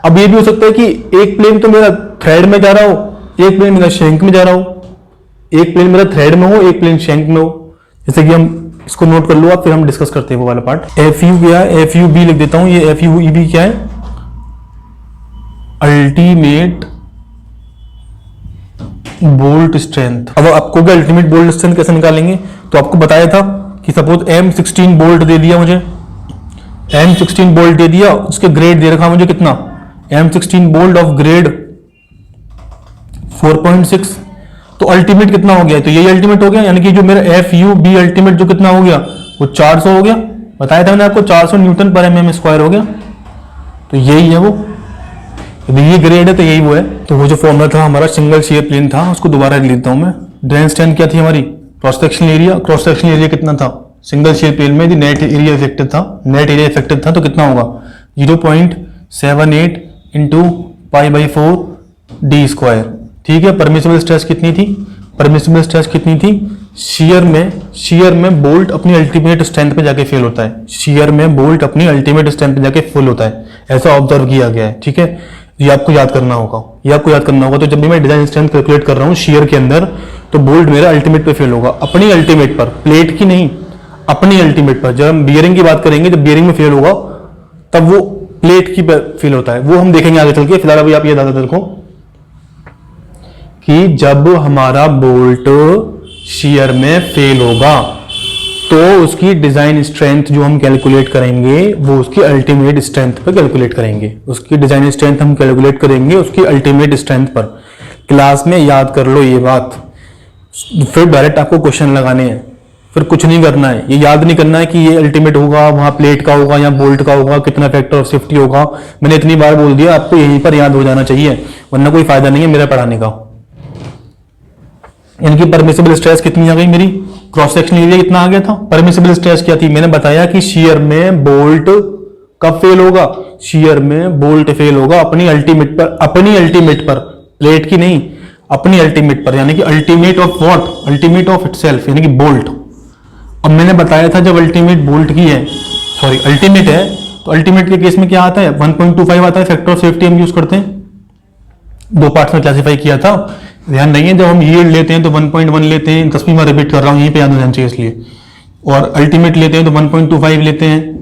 Speaker 1: अब ये भी हो सकता है कि एक प्लेन तो मेरा थ्रेड में जा रहा हो, एक प्लेन मेरा शैंक में जा रहा हो, एक प्लेन मेरा थ्रेड में हो, एक प्लेन शैंक में हो। जैसे कि हम इसको नोट कर लो आप, फिर हम डिस्कस करते हैं वो वाला पार्ट। एफ यू क्या है? एफ यू बी लिख देता हूं। ये एफ यू बी क्या है? Ultimate bolt strength. अब आपको क्या अल्टीमेट बोल्ट स्ट्रेंथ कैसे निकालेंगे? तो आपको बताया था कि सपोज M16 बोल्ट दे दिया मुझे, M16 बोल्ट दे दिया, उसके ग्रेड दे रखा मुझे कितना? M16 bolt of grade 4.6। तो अल्टीमेट कितना हो गया? तो यही अल्टीमेट हो गया, यानी कि जो मेरा एफ यू बी अल्टीमेट जो कितना हो गया वो 400 हो गया। बताया था मैंने आपको 400 न्यूटन पर mm स्क्वायर हो गया। तो यही है वो, यदि ये ग्रेड है तो यही वो है। तो वो जो फॉर्मूला था हमारा सिंगल शेयर प्लेन था, उसको दोबारा लिख लेता हूं मैं। डिजाइन स्ट्रेंथ क्या थी हमारी? Cross sectional area. Cross sectional area कितना था सिंगल शेयर प्लेन में? यदि नेट एरिया इफेक्टेड था, नेट एरिया इफेक्टेड था तो कितना होगा? 0.78 into pi by 4 D square. ठीक है। परमिसिबल स्ट्रेस कितनी थी? परमिसिबल स्ट्रेस कितनी थी? शेयर में बोल्ट अपनी अल्टीमेट स्ट्रेंथ पे जाके फेल होता है। शेयर में बोल्ट अपनी अल्टीमेट स्ट्रेंथ पे जाके फेल होता है, ऐसा ऑब्जर्व किया गया है। ठीक है, ये आपको याद करना होगा, ये आपको याद करना होगा। तो जब भी मैं डिजाइन स्ट्रेंथ कैलकुलेट कर रहा हूँ शेयर के अंदर, तो बोल्ट मेरा अल्टीमेट पे फेल होगा, अपनी अल्टीमेट पर, प्लेट की नहीं, अपनी अल्टीमेट पर। जब हम बियरिंग की बात करेंगे, जब बियरिंग में फेल होगा तब वो प्लेट की फेल होता है, वो हम देखेंगे आगे चल के। फिलहाल अभी आप ये याद रखो कि जब हमारा बोल्ट शेयर में फेल होगा तो उसकी डिजाइन स्ट्रेंथ जो हम कैलकुलेट करेंगे वो उसकी अल्टीमेट स्ट्रेंथ पर कैलकुलेट करेंगे। उसकी डिजाइन स्ट्रेंथ हम कैलकुलेट करेंगे उसकी अल्टीमेट स्ट्रेंथ पर। क्लास में याद कर लो ये बात, फिर डायरेक्ट आपको क्वेश्चन लगाने हैं, फिर कुछ नहीं करना है। ये याद नहीं करना है कि ये अल्टीमेट होगा, वहां प्लेट का होगा या बोल्ट का होगा, कितना फैक्टर ऑफ सेफ्टी होगा। मैंने इतनी बार बोल दिया, आपको यहीं पर याद हो जाना चाहिए, वरना कोई फायदा नहीं है मेरा पढ़ाने का। इनकी परमिसिबल स्ट्रेस कितनी आ गई मेरी? क्रॉस सेक्शन एरिया कितना आ गया था? परमिसिबल स्ट्रेस क्या थी? मैंने बताया कि शेयर में बोल्ट कब फेल होगा? शेयर में बोल्ट फेल होगा अपनी अल्टीमेट पर, अपनी अल्टीमेट पर, प्लेट की नहीं, अपनी अल्टीमेट पर, यानी कि ultimate of what? Ultimate of itself, यानी कि बोल्ट। अब मैंने बताया था जब अल्टीमेट बोल्ट की है, सॉरी अल्टीमेट है, तो अल्टीमेट के केस में क्या आता है? 1.25 आता है, फैक्टर ऑफ सेफ्टी हम यूज करते हैं। 2 पार्ट्स में क्लासिफाई किया था, ध्यान नहीं है। जब हम यील्ड लेते हैं तो 1.1 लेते हैं, 10वीं बार रिपीट कर रहा हूं, यहीं पे याद हो जाना चाहिए इसलिए। और अल्टीमेट लेते हैं तो 1.25 लेते हैं।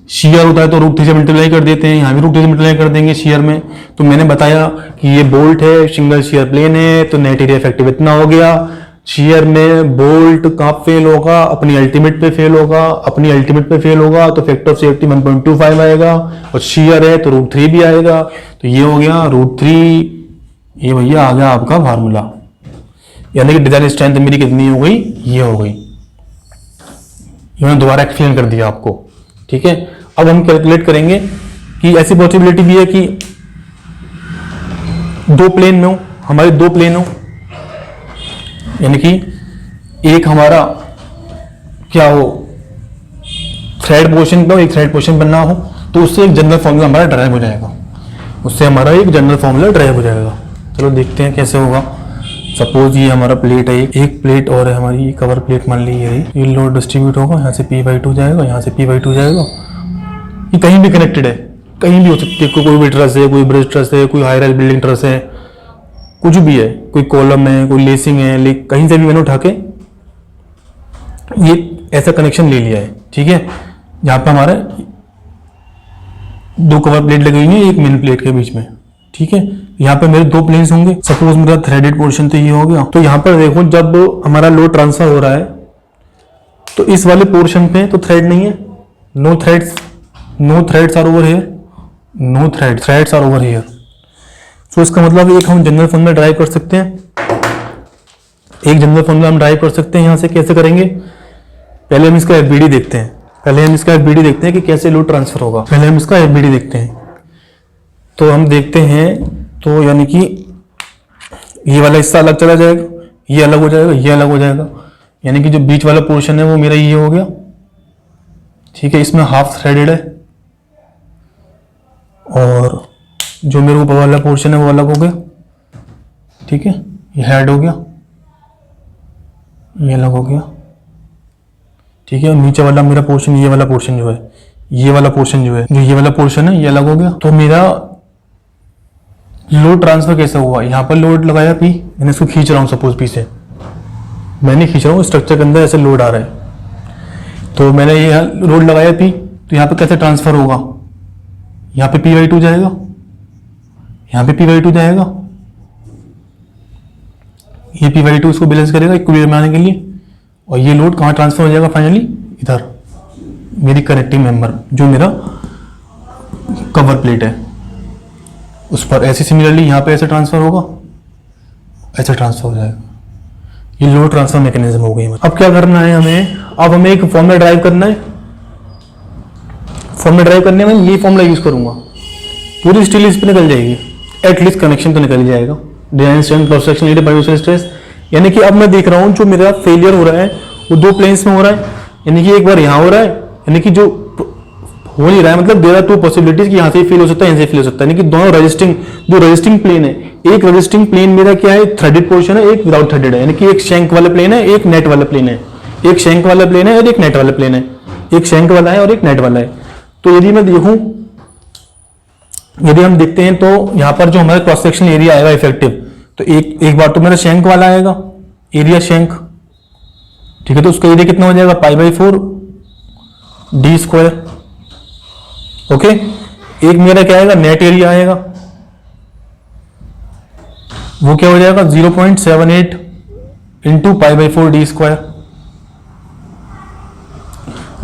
Speaker 1: शेयर होता है तो √3 से मल्टीप्लाई कर देते हैं, यहाँ भी √3 से मल्टीप्लाई कर देंगे शेयर में। तो मैंने बताया कि ये बोल्ट है, सिंगल शेयर प्लेन है, तो नेट एरिया इफेक्टिव इतना हो गया। शेयर में बोल्ट कहाँ फेल होगा? अपनी अल्टीमेट पे फेल होगा, अपनी अल्टीमेट पे फेल होगा तो फैक्टर ऑफ सेफ्टी 1.25 आएगा, और शेयर है तो √3 भी आएगा। तो ये हो गया √3, ये भैया आ गया आपका फार्मूला। यानी कि डिजाइन स्ट्रेंथ मेरी कितनी हो गई? ये हो गई। ये मैंने दोबारा एक्सप्लेन कर दिया आपको। ठीक है, अब हम कैलकुलेट करेंगे कि ऐसी पॉसिबिलिटी भी है कि 2 प्लेन में हो, हमारे 2 प्लेन हो, यानी कि एक हमारा क्या हो, थ्रेड पोर्शन पे हो, एक थ्रेड पोर्शन पर ना हो, तो उससे एक जनरल फॉर्मूला हमारा ड्राइव हो जाएगा, उससे हमारा एक जनरल फॉर्मूला ड्राइव हो जाएगा। चलो देखते हैं कैसे होगा। सपोज ये हमारा प्लेट है, एक प्लेट और है हमारी कवर प्लेट, मान ली ये लोड डिस्ट्रीब्यूट होगा, यहाँ से P/2 जाएगा, यहाँ से P/2 जाएगा। ये कहीं भी कनेक्टेड है, कहीं भी हो सकती है, कोई भी ट्रस है, कोई ब्रिज ट्रस है, कोई हाई राइज बिल्डिंग ट्रस है, कुछ भी है, कोई कॉलम है, कोई लेसिंग है, कहीं से भी मैंने उठा के ये ऐसा कनेक्शन ले लिया है। ठीक है, यहाँ पे हमारे 2 कवर प्लेट लगी हुई है एक मेन प्लेट के बीच में। ठीक है, यहाँ पे मेरे 2 प्लेन्स होंगे। सपोज मेरा थ्रेडेड पोर्शन तो ये हो गया। तो यहाँ पर देखो जब हमारा लोड ट्रांसफर हो रहा है तो इस वाले पोर्शन पे तो थ्रेड नहीं है, no threads are over here, no threads are over here. तो इसका मतलब एक हम जनरल फॉर्मूला ड्राइव कर सकते हैं। एक जनरल फॉर्मूला हम ड्राइव कर सकते हैं यहाँ से। कैसे करेंगे? पहले हम इसका एफबीडी देखते हैं। कि कैसे लोड ट्रांसफर होगा। पहले हम इसका एफबीडी देखते हैं। तो हम देखते हैं, तो यानी कि ये वाला हिस्सा अलग चला जाएगा, ये अलग हो जाएगा, ये अलग हो जाएगा, यानी कि जो बीच वाला पोर्शन है वो मेरा ये हो गया, ठीक है। इसमें हाफ थ्रेडेड है, और जो मेरे ऊपर वाला पोर्शन है वो अलग हो गया, ठीक है। ये हेड हो गया, ये अलग हो गया, ठीक है। और नीचे वाला मेरा पोर्शन, ये वाला पोर्शन जो है, ये वाला पोर्शन जो है, जो ये वाला पोर्शन है, ये अलग हो गया। तो मेरा लोड ट्रांसफर कैसे हुआ? यहाँ पर लोड लगाया P, मैंने इसको खींच रहा हूँ, सपोज P से मैंने खींच रहा हूँ, स्ट्रक्चर के अंदर ऐसे लोड आ रहा है, तो मैंने ये लोड लगाया P, तो यहाँ पे कैसे ट्रांसफर होगा? यहाँ पे P/2 जाएगा, यहाँ पे P/2 जाएगा, ये P/2 इसको बैलेंस करेगा इक्विलिब्रियम में आने के लिए, और ये लोड कहाँ ट्रांसफर हो जाएगा फाइनली? इधर मेरी कनेक्टिंग मेंबर, जो मेरा कवर प्लेट है उस पर। ऐसे सिमिलरली यहाँ पे ऐसे ट्रांसफर होगा, ऐसे ट्रांसफर हो जाएगा। ये लोड ट्रांसफर मैकेनिज्म हो गई। अब क्या करना है हमें? अब हमें एक फॉर्मूला ड्राइव करना है। फॉर्मूला ड्राइव करने में ये फॉर्मूला यूज करूंगा, पूरी स्टील इस पर निकल जाएगी, एटलीस्ट कनेक्शन तो निकल जाएगा। Design strength, cross section area, biomaterial stress. यानी कि अब मैं देख रहा हूँ जो मेरा फेलियर हो रहा है वो दो प्लेन्स में हो रहा है, यानी कि एक बार यहाँ हो रहा है, यानी कि जो हो नहीं रहा है, मतलब देयर आर टू पॉसिबिलिटीज कि यहाँ से फेल हो सकता है, यहाँ से फेल हो सकता है, यानी कि दोनों जो रजिस्टिंग प्लेन है, एक रजिस्टिंग प्लेन मेरा क्या है, थ्रेडेड पोर्शन है, एक विदाउट थ्रेडेड है, यानी कि एक शैंक वाला प्लेन है, एक नेट वाला प्लेन है, एक शैंक वाला प्लेन है और एक नेट वाला प्लेन है, एक शैंक वाला है और एक नेट वाला है। तो यदि मैं देखूं, यदि हम देखते हैं तो यहाँ पर जो हमारा क्रॉस सेक्शन एरिया आएगा इफेक्टिव, तो एक बार तो मेरा शैंक वाला आएगा, एरिया शैंक, ठीक है। तो उसका एरिया कितना हो जाएगा? π/4 d²। ओके, एक मेरा क्या आएगा? नेट एरिया आएगा, वो क्या हो जाएगा? 0.78 into π/4 d²,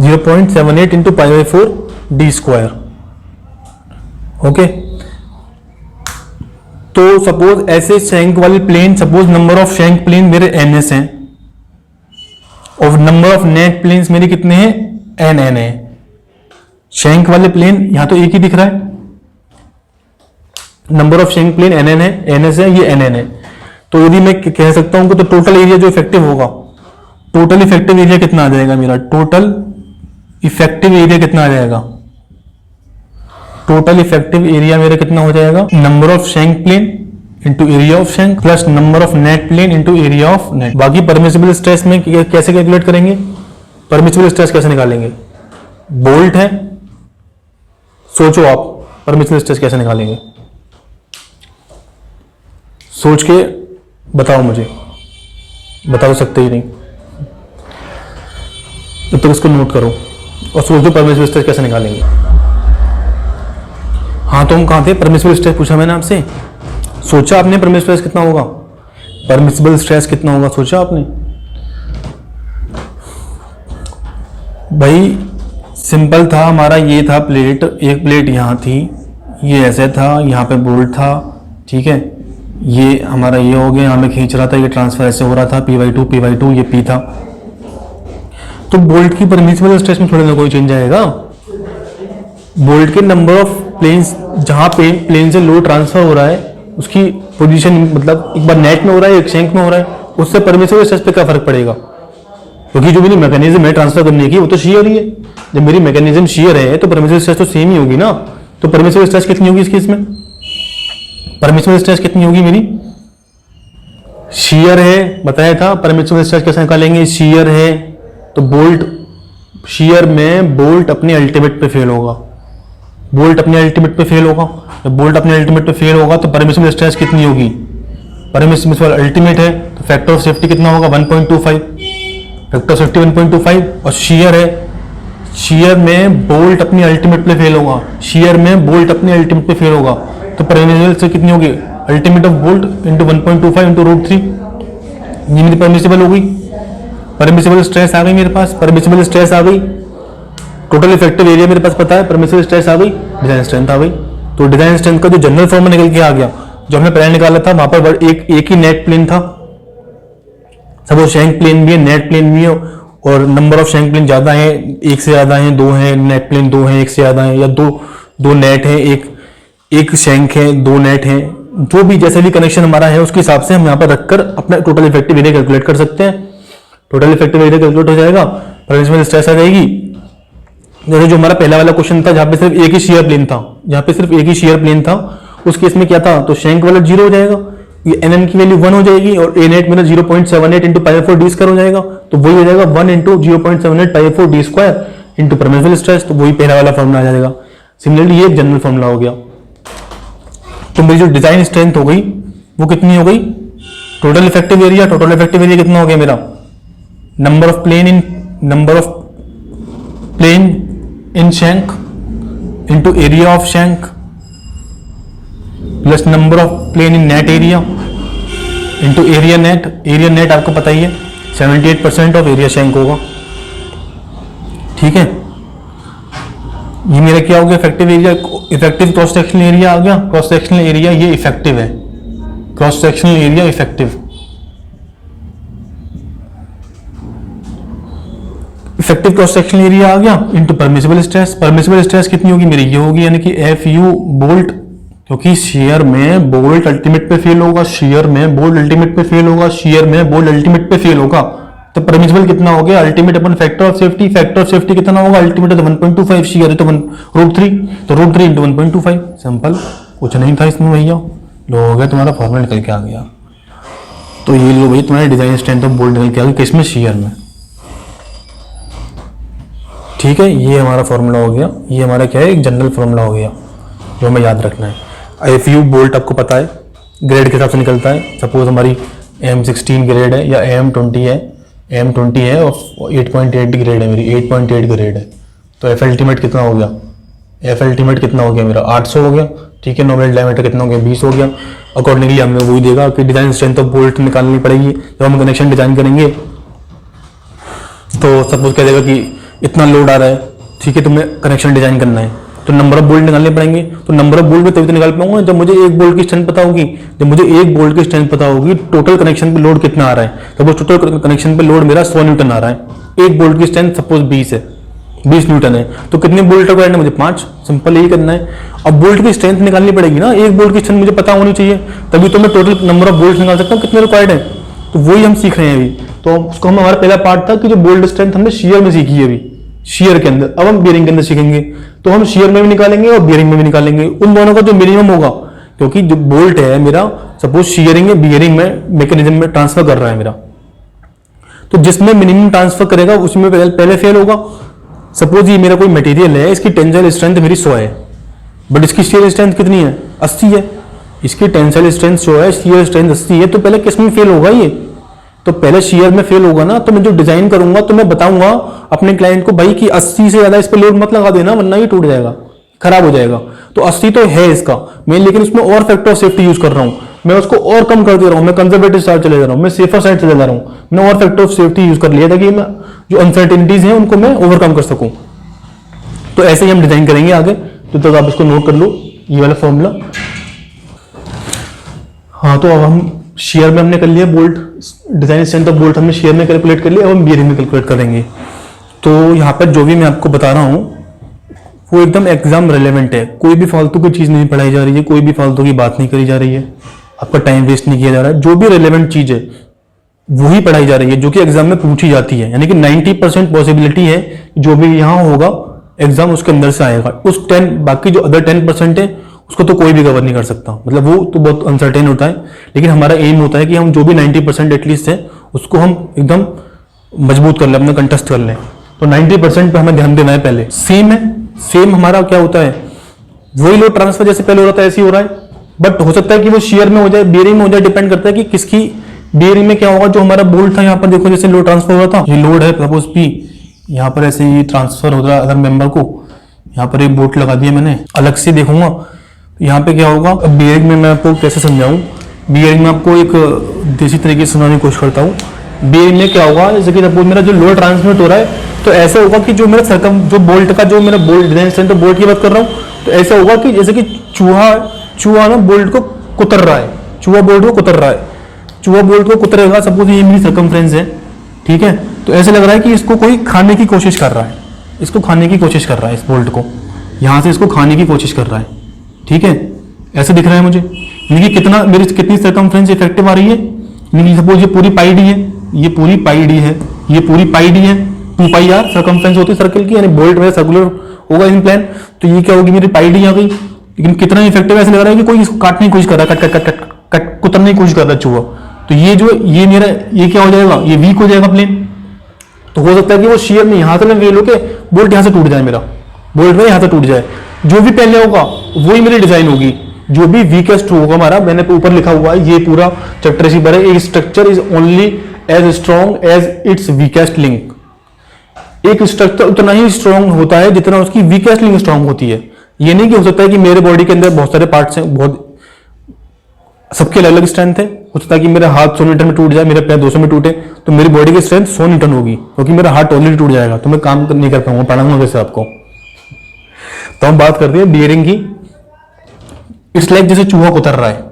Speaker 1: 0.78 into π/4 d²। Okay, तो सपोज ऐसे शैंक वाले plane, suppose number of shank plane मेरे ns हैं और नंबर ऑफ नेट प्लेन्स मेरे कितने हैं? nn है। शैंक वाले प्लेन यहां तो एक ही दिख रहा है, number of shank plane nn है, ns है, ये nn है। तो यदि मैं कह सकता हूं कि तो टोटल एरिया जो इफेक्टिव होगा, टोटल इफेक्टिव एरिया कितना आ जाएगा मेरा? टोटल इफेक्टिव एरिया कितना आ जाएगा? टोटल इफेक्टिव एरिया मेरा कितना हो जाएगा? Number of shank plane into area of shank plus number of net plane into area of net. बाकी परमिसिबल स्ट्रेस में कैसे कैलकुलेट करेंगे? परमिसिबल स्ट्रेस कैसे निकालेंगे? बोल्ट है, सोचो आप परमिसिबल स्ट्रेस कैसे निकालेंगे, सोच के बताओ मुझे, बता सकते ही नहीं, जब तक इसको नोट करो और सोच दो परमिसिबल स्ट्रेस कैसे निकालेंगे। हाँ, तो हम कहाँ थे? परमिसिबल स्ट्रेस पूछा मैंने आपसे, सोचा आपने परमिसिबल स्ट्रेस कितना होगा? परमिसिबल स्ट्रेस कितना होगा सोचा आपने? भाई सिंपल था हमारा, ये था प्लेट, एक प्लेट यहाँ थी, ये ऐसे था, यहाँ पे बोल्ट था, ठीक है। ये हमारा ये हो गया, यहाँ में खींच रहा था, ये ट्रांसफर ऐसे हो रहा था, P/2 ये P था। तो बोल्ट की परमिसिबल स्ट्रेस में थोड़ा ना कोई चेंज आएगा। बोल्ट के नंबर ऑफ प्लेन्स, जहाँ पे प्लेन से लोड ट्रांसफर हो रहा है उसकी पोजीशन, मतलब एक बार नेट में हो रहा है, एक शैंक में हो रहा है, उससे परमिसिबल स्ट्रेस पे क्या फर्क पड़ेगा? क्योंकि जो मेरी मैकेनिज्म है ट्रांसफर करने की वो तो शीयर ही है। जब मेरी मैकेनिज्म शीयर है तो परमिसिबल स्ट्रेस तो सेम ही होगी ना। तो परमिसिबल स्ट्रेस कितनी होगी इस केस में? परमिसिबल स्ट्रेस कितनी होगी मेरी? शीयर है, बताया था। परमिसिबल स्ट्रेस कैसे निकालेंगे? शीयर है तो बोल्ट, शीयर में बोल्ट अपने अल्टीमेट पे फेल होगा, बोल्ट अपने अल्टीमेट पे फेल होगा। जब बोल्ट अपने अल्टीमेट पे फेल होगा तो परमिसिबल स्ट्रेस कितनी होगी? परमिसिबल अल्टीमेट है तो फैक्टर ऑफ सेफ्टी कितना होगा? 1.25, फैक्टर ऑफ सेफ्टी 1.25। और शीयर है, शीयर में बोल्ट अपनी अल्टीमेट पे फेल होगा, शीयर में बोल्ट अपने अल्टीमेट पे फेल होगा, तो परमिसिबल से कितनी होगी? Ultimate of bolt into 1.25 into √3, ये मेरी परमिसिबल हो गई। परमिसिबल स्ट्रेस आ गई मेरे पास, परमिसिबल स्ट्रेस आ गई, टोटल इफेक्टिव एरिया मेरे पास पता है, परमिसिबल स्ट्रेस आ गई, डिजाइन स्ट्रेंथ आ गई। तो डिजाइन स्ट्रेंथ का जो जनरल फॉर्मूला निकल के आ गया, जो हमने पहले निकाला था, वहां पर एक ही नेट प्लेन था, सपोज शैंक प्लेन भी है, नेट प्लेन भी है, और नंबर ऑफ शैंक प्लेन ज्यादा है, एक से ज्यादा है, 2 है, नेट प्लेन 2 है, एक से ज्यादा है, या दो नेट है, एक शैंक है, 2 नेट है, जो भी जैसे भी कनेक्शन हमारा है उसके हिसाब से हम यहाँ पर रखकर अपना टोटल इफेक्टिव एरिया कैलकुलेट कर सकते हैं। टोटल इफेक्टिव एरिया कैलकुलेट हो जाएगा, परमिसिबल स्ट्रेस आ जाएगी। जैसे जो हमारा पहला वाला क्वेश्चन था जहाँ पे सिर्फ एक ही शेयर प्लेन था, जहाँ पे सिर्फ एक ही शेयर प्लेन था, उस केस में क्या था, तो शैंक वाला 0 हो जाएगा, ये nm की वैल्यू 1 हो जाएगी, और a नेट मेरा 0.78 इंटू पाई4 डी स्क्वायर हो जाएगा, तो वही हो जाएगा 1 इंटू 0.78 पाई4 D square into permissible stress, तो वही पहला वाला फॉर्मूला आ जाएगा। सिमिलरली ये एक जनरल फॉर्मूला हो गया। तो मेरी जो डिजाइन स्ट्रेंथ हो गई वो कितनी हो गई, टोटल इफेक्टिव एरिया कितना हो गया मेरा, number of plane in shank into area of shank plus number of plane in net area into area net आपको पता ही है 78% ऑफ एरिया शैंक होगा। ठीक है, ये मेरा क्या हो गया, इफेक्टिव क्रॉस सेक्शनल एरिया आ गया। क्रॉस सेक्शनल एरिया ये इफेक्टिव है, cross sectional area effective cross sectional area आ गया इंटू परमिसिबल स्ट्रेस कितनी होगी मेरी, ये होगी यानी कि FU बोल्ट, क्योंकि शेयर में बोल्ट अल्टीमेट पे फेल होगा, शेयर में बोल्ट अल्टीमेट पे फेल होगा, तो परमिसिबल कितना हो गया, ultimate upon factor of safety कितना होगा, अल्टीमेट तो 1.25, शेयर है तो √3, तो √3 इंटू 1.25, सिंपल, कुछ नहीं था इसमें भैया, लो हो गया तुम्हारा फॉर्मूला निकल के आ गया। तो ये लो भैया तुम्हारी डिजाइन स्ट्रेंथ ऑफ बोल्ट निकल के आ गया, किसमें, शेयर में। ठीक है, ये हमारा फॉर्मूला हो गया, ये हमारा क्या है, एक जनरल फॉर्मूला हो गया जो हमें याद रखना है। FU बोल्ट आपको पता है ग्रेड के हिसाब से निकलता है, सपोज हमारी M16 ग्रेड है या M20 है और 8.8 ग्रेड है, मेरी 8.8 ग्रेड है, तो F अल्टीमेट कितना हो गया, मेरा 800 हो गया। ठीक है, नॉमिनल डायमीटर कितना हो गया, 20 हो गया। अकॉर्डिंगली हमें वही देगा कि डिजाइन स्ट्रेंथ ऑफ बोल्ट निकालनी पड़ेगी जब हम कनेक्शन डिजाइन करेंगे। तो सपोज कह देगा कि इतना लोड आ रहा है, ठीक है, तुम्हें कनेक्शन डिजाइन करना है, तो नंबर ऑफ बोल्ट निकालने पड़ेंगे। तो नंबर ऑफ बोल्ट में तभी तो निकाल पाऊंगा जब मुझे एक बोल्ट की स्ट्रेंथ पता होगी, टोटल कनेक्शन पे लोड कितना आ रहा है। सपोज टोटल कनेक्शन पे लोड मेरा 100 न्यूटन आ रहा है, एक बोल्ट की स्ट्रेंथ सपोज 20 न्यूटन है, तो कितने बोल्ट रिक्वायर्ड है मुझे, 5, सिंपल यही करना है। अब बोल्ट की स्ट्रेंथ निकालनी पड़ेगी ना, एक बोल्ट की स्ट्रेंथ मुझे पता होनी चाहिए, तभी तो मैं टोटल नंबर ऑफ बोल्ट निकाल सकता हूँ कितने रिक्वायर्ड है। तो वही हम सीख रहे हैं अभी। तो उसको हम, हमारा पहला पार्ट था कि जो बोल्ट स्ट्रेंथ हमने शेयर में सीखी है अभी, शेयर के अंदर, अब हम बियरिंग के अंदर सीखेंगे। तो हम शेयर में भी निकालेंगे और बियरिंग में भी निकालेंगे, उन दोनों का जो मिनिमम होगा, क्योंकि जो बोल्ट है मेरा सपोज शेयरिंग है, बियरिंग में मैकेनिज्म में ट्रांसफर कर रहा है मेरा, तो जिसमें मिनिमम ट्रांसफर करेगा उसमें पहले फेल होगा। सपोज ये मेरा कोई मटेरियल है, इसकी टेंसाइल स्ट्रेंथ मेरी 100 है, बट इसकी शेयर स्ट्रेंथ कितनी है, 80 है। इसकी टेंसाइल स्ट्रेंथ 100 है, शेयर स्ट्रेंथ 80 है, तो पहले किस में फेल होगा ये, तो पहले शेयर में फेल होगा ना। तो मैं जो डिजाइन करूंगा तो मैं बताऊंगा अपने क्लाइंट को भाई कि 80 से ज्यादा इस पर लोड मत लगा देना, वरना ये टूट जाएगा, खराब हो जाएगा। तो 80 तो है इसका मैं, लेकिन उसमें और फैक्टर ऑफ सेफ्टी यूज कर रहा हूं, मैं उसको और कम कर दे रहा हूं, मैं कंजर्वेटिव साइड चले जा रहा हूं, मैं सेफर साइड चले जा रहा हूं, मैं और फैक्टर ऑफ सेफ्टी यूज कर लिया ताकि मैं जो अनसर्टेनिटीज हैं उनको मैं ओवरकम कर सकूं। तो ऐसे ही हम डिजाइन करेंगे आगे। तो आप इसको नोट कर लो, ये वाला फॉर्मूला। हाँ, तो अब हम शेयर में हमने कर लिया bolt, design strength of bolt हमने शेयर में कैलकुलेट कर लिया, अब हम बियरिंग में कैलकुलेट करेंगे। तो यहाँ पर जो भी मैं आपको बता रहा हूँ वो एकदम एग्जाम रिलेवेंट है, कोई भी फालतू की चीज नहीं पढ़ाई जा रही है, कोई भी फालतू की बात नहीं करी जा रही है, आपका टाइम वेस्ट नहीं किया जा रहा है। जो भी रिलेवेंट चीज है वही पढ़ाई जा रही है जो कि एग्जाम में पूछी जाती है, यानी कि 90% पॉसिबिलिटी है जो भी यहाँ होगा एग्जाम उसके अंदर से आएगा। उस 10 बाकी जो अदर 10% है उसको तो कोई भी कवर नहीं कर सकता, मतलब वो तो बहुत अनसर्टेन होता है। लेकिन हमारा एम होता है कि हम जो भी 90% एटलीस्ट है उसको हम एकदम मजबूत कर लें, अपना कंटेस्ट कर लें। तो 90% पे हमें ध्यान देना है पहले। सेम हमारा क्या होता है, वही लोड ट्रांसफर जैसे पहले हो रहा था ऐसे ही हो रहा है, बट हो सकता है कि वो शेयर में हो जाए, बियरिंग में हो जाए, डिपेंड करता है कि किसकी बियरिंग में क्या होगा। जो हमारा बोल्ट था यहाँ पर देखो जैसे लोड ट्रांसफर हो रहा था, ये लोड है सपोज P, यहाँ पर ऐसे ही ट्रांसफर हो रहा है अदर मेंबर को, यहाँ पर एक बोल्ट लगा दिया मैंने, अलग से देखूंगा यहाँ पे क्या होगा। अब बियरिंग में मैं आपको कैसे समझाऊं, बियरिंग में आपको एक देसी तरीके से समझाने की कोशिश करता हूँ। बियरिंग में क्या होगा, जैसे कि सपोज मेरा जो लोड ट्रांसमिट हो रहा है तो ऐसा होगा कि जो मेरा सर्कम जो बोल्ट का जो मेरा बोल्ट डिजाइन स्ट्रेंथ बोल्ट की बात कर रहा हूँ, तो ऐसा होगा कि जैसे कि चूहा ना बोल्ट को कुतर रहा है, चूहा बोल्ट को कुतर रहा है, चूहा बोल्ट को कुतरेगा, सपोज ये मेरी सर्कमफ्रेंस है, ठीक है, तो ऐसे लग रहा है कि इसको कोई खाने की कोशिश कर रहा है, इसको खाने की कोशिश कर रहा है, इस बोल्ट को यहां से इसको खाने की कोशिश कर रहा है, ठीक है, ऐसे दिख रहा है मुझे। यानी कि कितना मेरी कितनी सर्कमफ्रेंस इफेक्टिव आ रही है, यानी सपोज ये पूरी पाई डी है, ये पूरी पाई डी है, ये पूरी पाई डी है, 2πr सर्कमफ्रेंस होती है सर्कल की, यानी बोल्ट में सर्कुलर होगा इन प्लान, तो ये क्या होगी, मेरी पाई डी आ गई। लेकिन कितना इफेक्टिव ऐसे लग रहा है कि कोई इसको काटने की कोशिश कर रहा है, कट कट कट कट कुतरने की कोशिश कर रहा है चूहा। तो ये जो ये मेरा ये क्या हो जाएगा, ये वीक हो जाएगा प्लेन। तो हो सकता है कि वो शेयर में यहां से ना फेल होके बोल्ट यहां से टूट जाए, मेरा बोल्ट में यहां से टूट जाए। जो भी पहले होगा वही मेरी डिजाइन होगी, जो भी वीकेस्ट होगा हमारा, मैंने ऊपर लिखा हुआ है ये पूरा चैप्टर इसी पर है, structure is only as strong as its weakest link. एक स्ट्रक्चर उतना ही स्ट्रॉन्ग होता है जितना उसकी वीकेस्ट लिंक स्ट्रॉन्ग होती है। ये नहीं कि हो सकता है कि मेरे बॉडी के अंदर बहुत सारे पार्ट्स हैं, बहुत सबके अलग अलग स्ट्रेंथ है, हो सकता है कि मेरा हाथ 100 न्यूटन में टूट जाए, मेरे पैर 200 में टूटे, तो मेरी बॉडी की स्ट्रेंथ 100 न्यूटन होगी, क्योंकि मेरा हाथ ऑलरेडी टूट जाएगा, तो मैं काम नहीं कर पाऊंगा, पढ़ाऊंगा कैसे आपको। तो हम बात करते हैं बियरिंग की। इट्स लाइक जैसे चूहा उतर रहा है,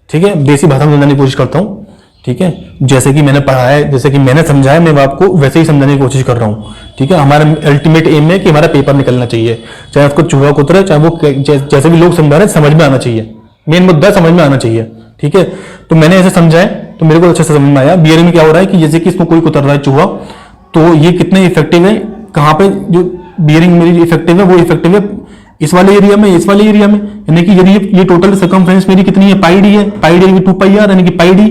Speaker 1: ठीक है, बेसिक भाषा में समझाने की कोशिश करता हूँ, ठीक है, जैसे कि मैंने पढ़ा है, जैसे कि मैंने समझा है, मैं आपको वैसे ही समझाने की कोशिश कर रहा हूँ, ठीक है। हमारा अल्टीमेट एम है कि हमारा पेपर निकलना चाहिए, चाहे उसको चूहा कुतरे, चाहे वो जैसे भी लोग समझा रहे हैं, समझ में आना चाहिए, मेन मुद्दा समझ में आना चाहिए, ठीक है। तो मैंने ऐसे समझा है, तो मेरे को अच्छे से समझ में आया। बियरिंग में क्या हो रहा है कि जैसे कि इसको कोई कुतर रहा है चूहा, तो ये कितने इफेक्टिव है, कहाँ पे जो बियरिंग मेरी इफेक्टिव है, वो इफेक्टिव है इस वाले एरिया में, इस वाले एरिया में। यानी कि यदि ये टोटल सर्कमफ्रेंस मेरी कितनी है, पाई डी है, पाई डी 2πr, यानी कि पाई डी,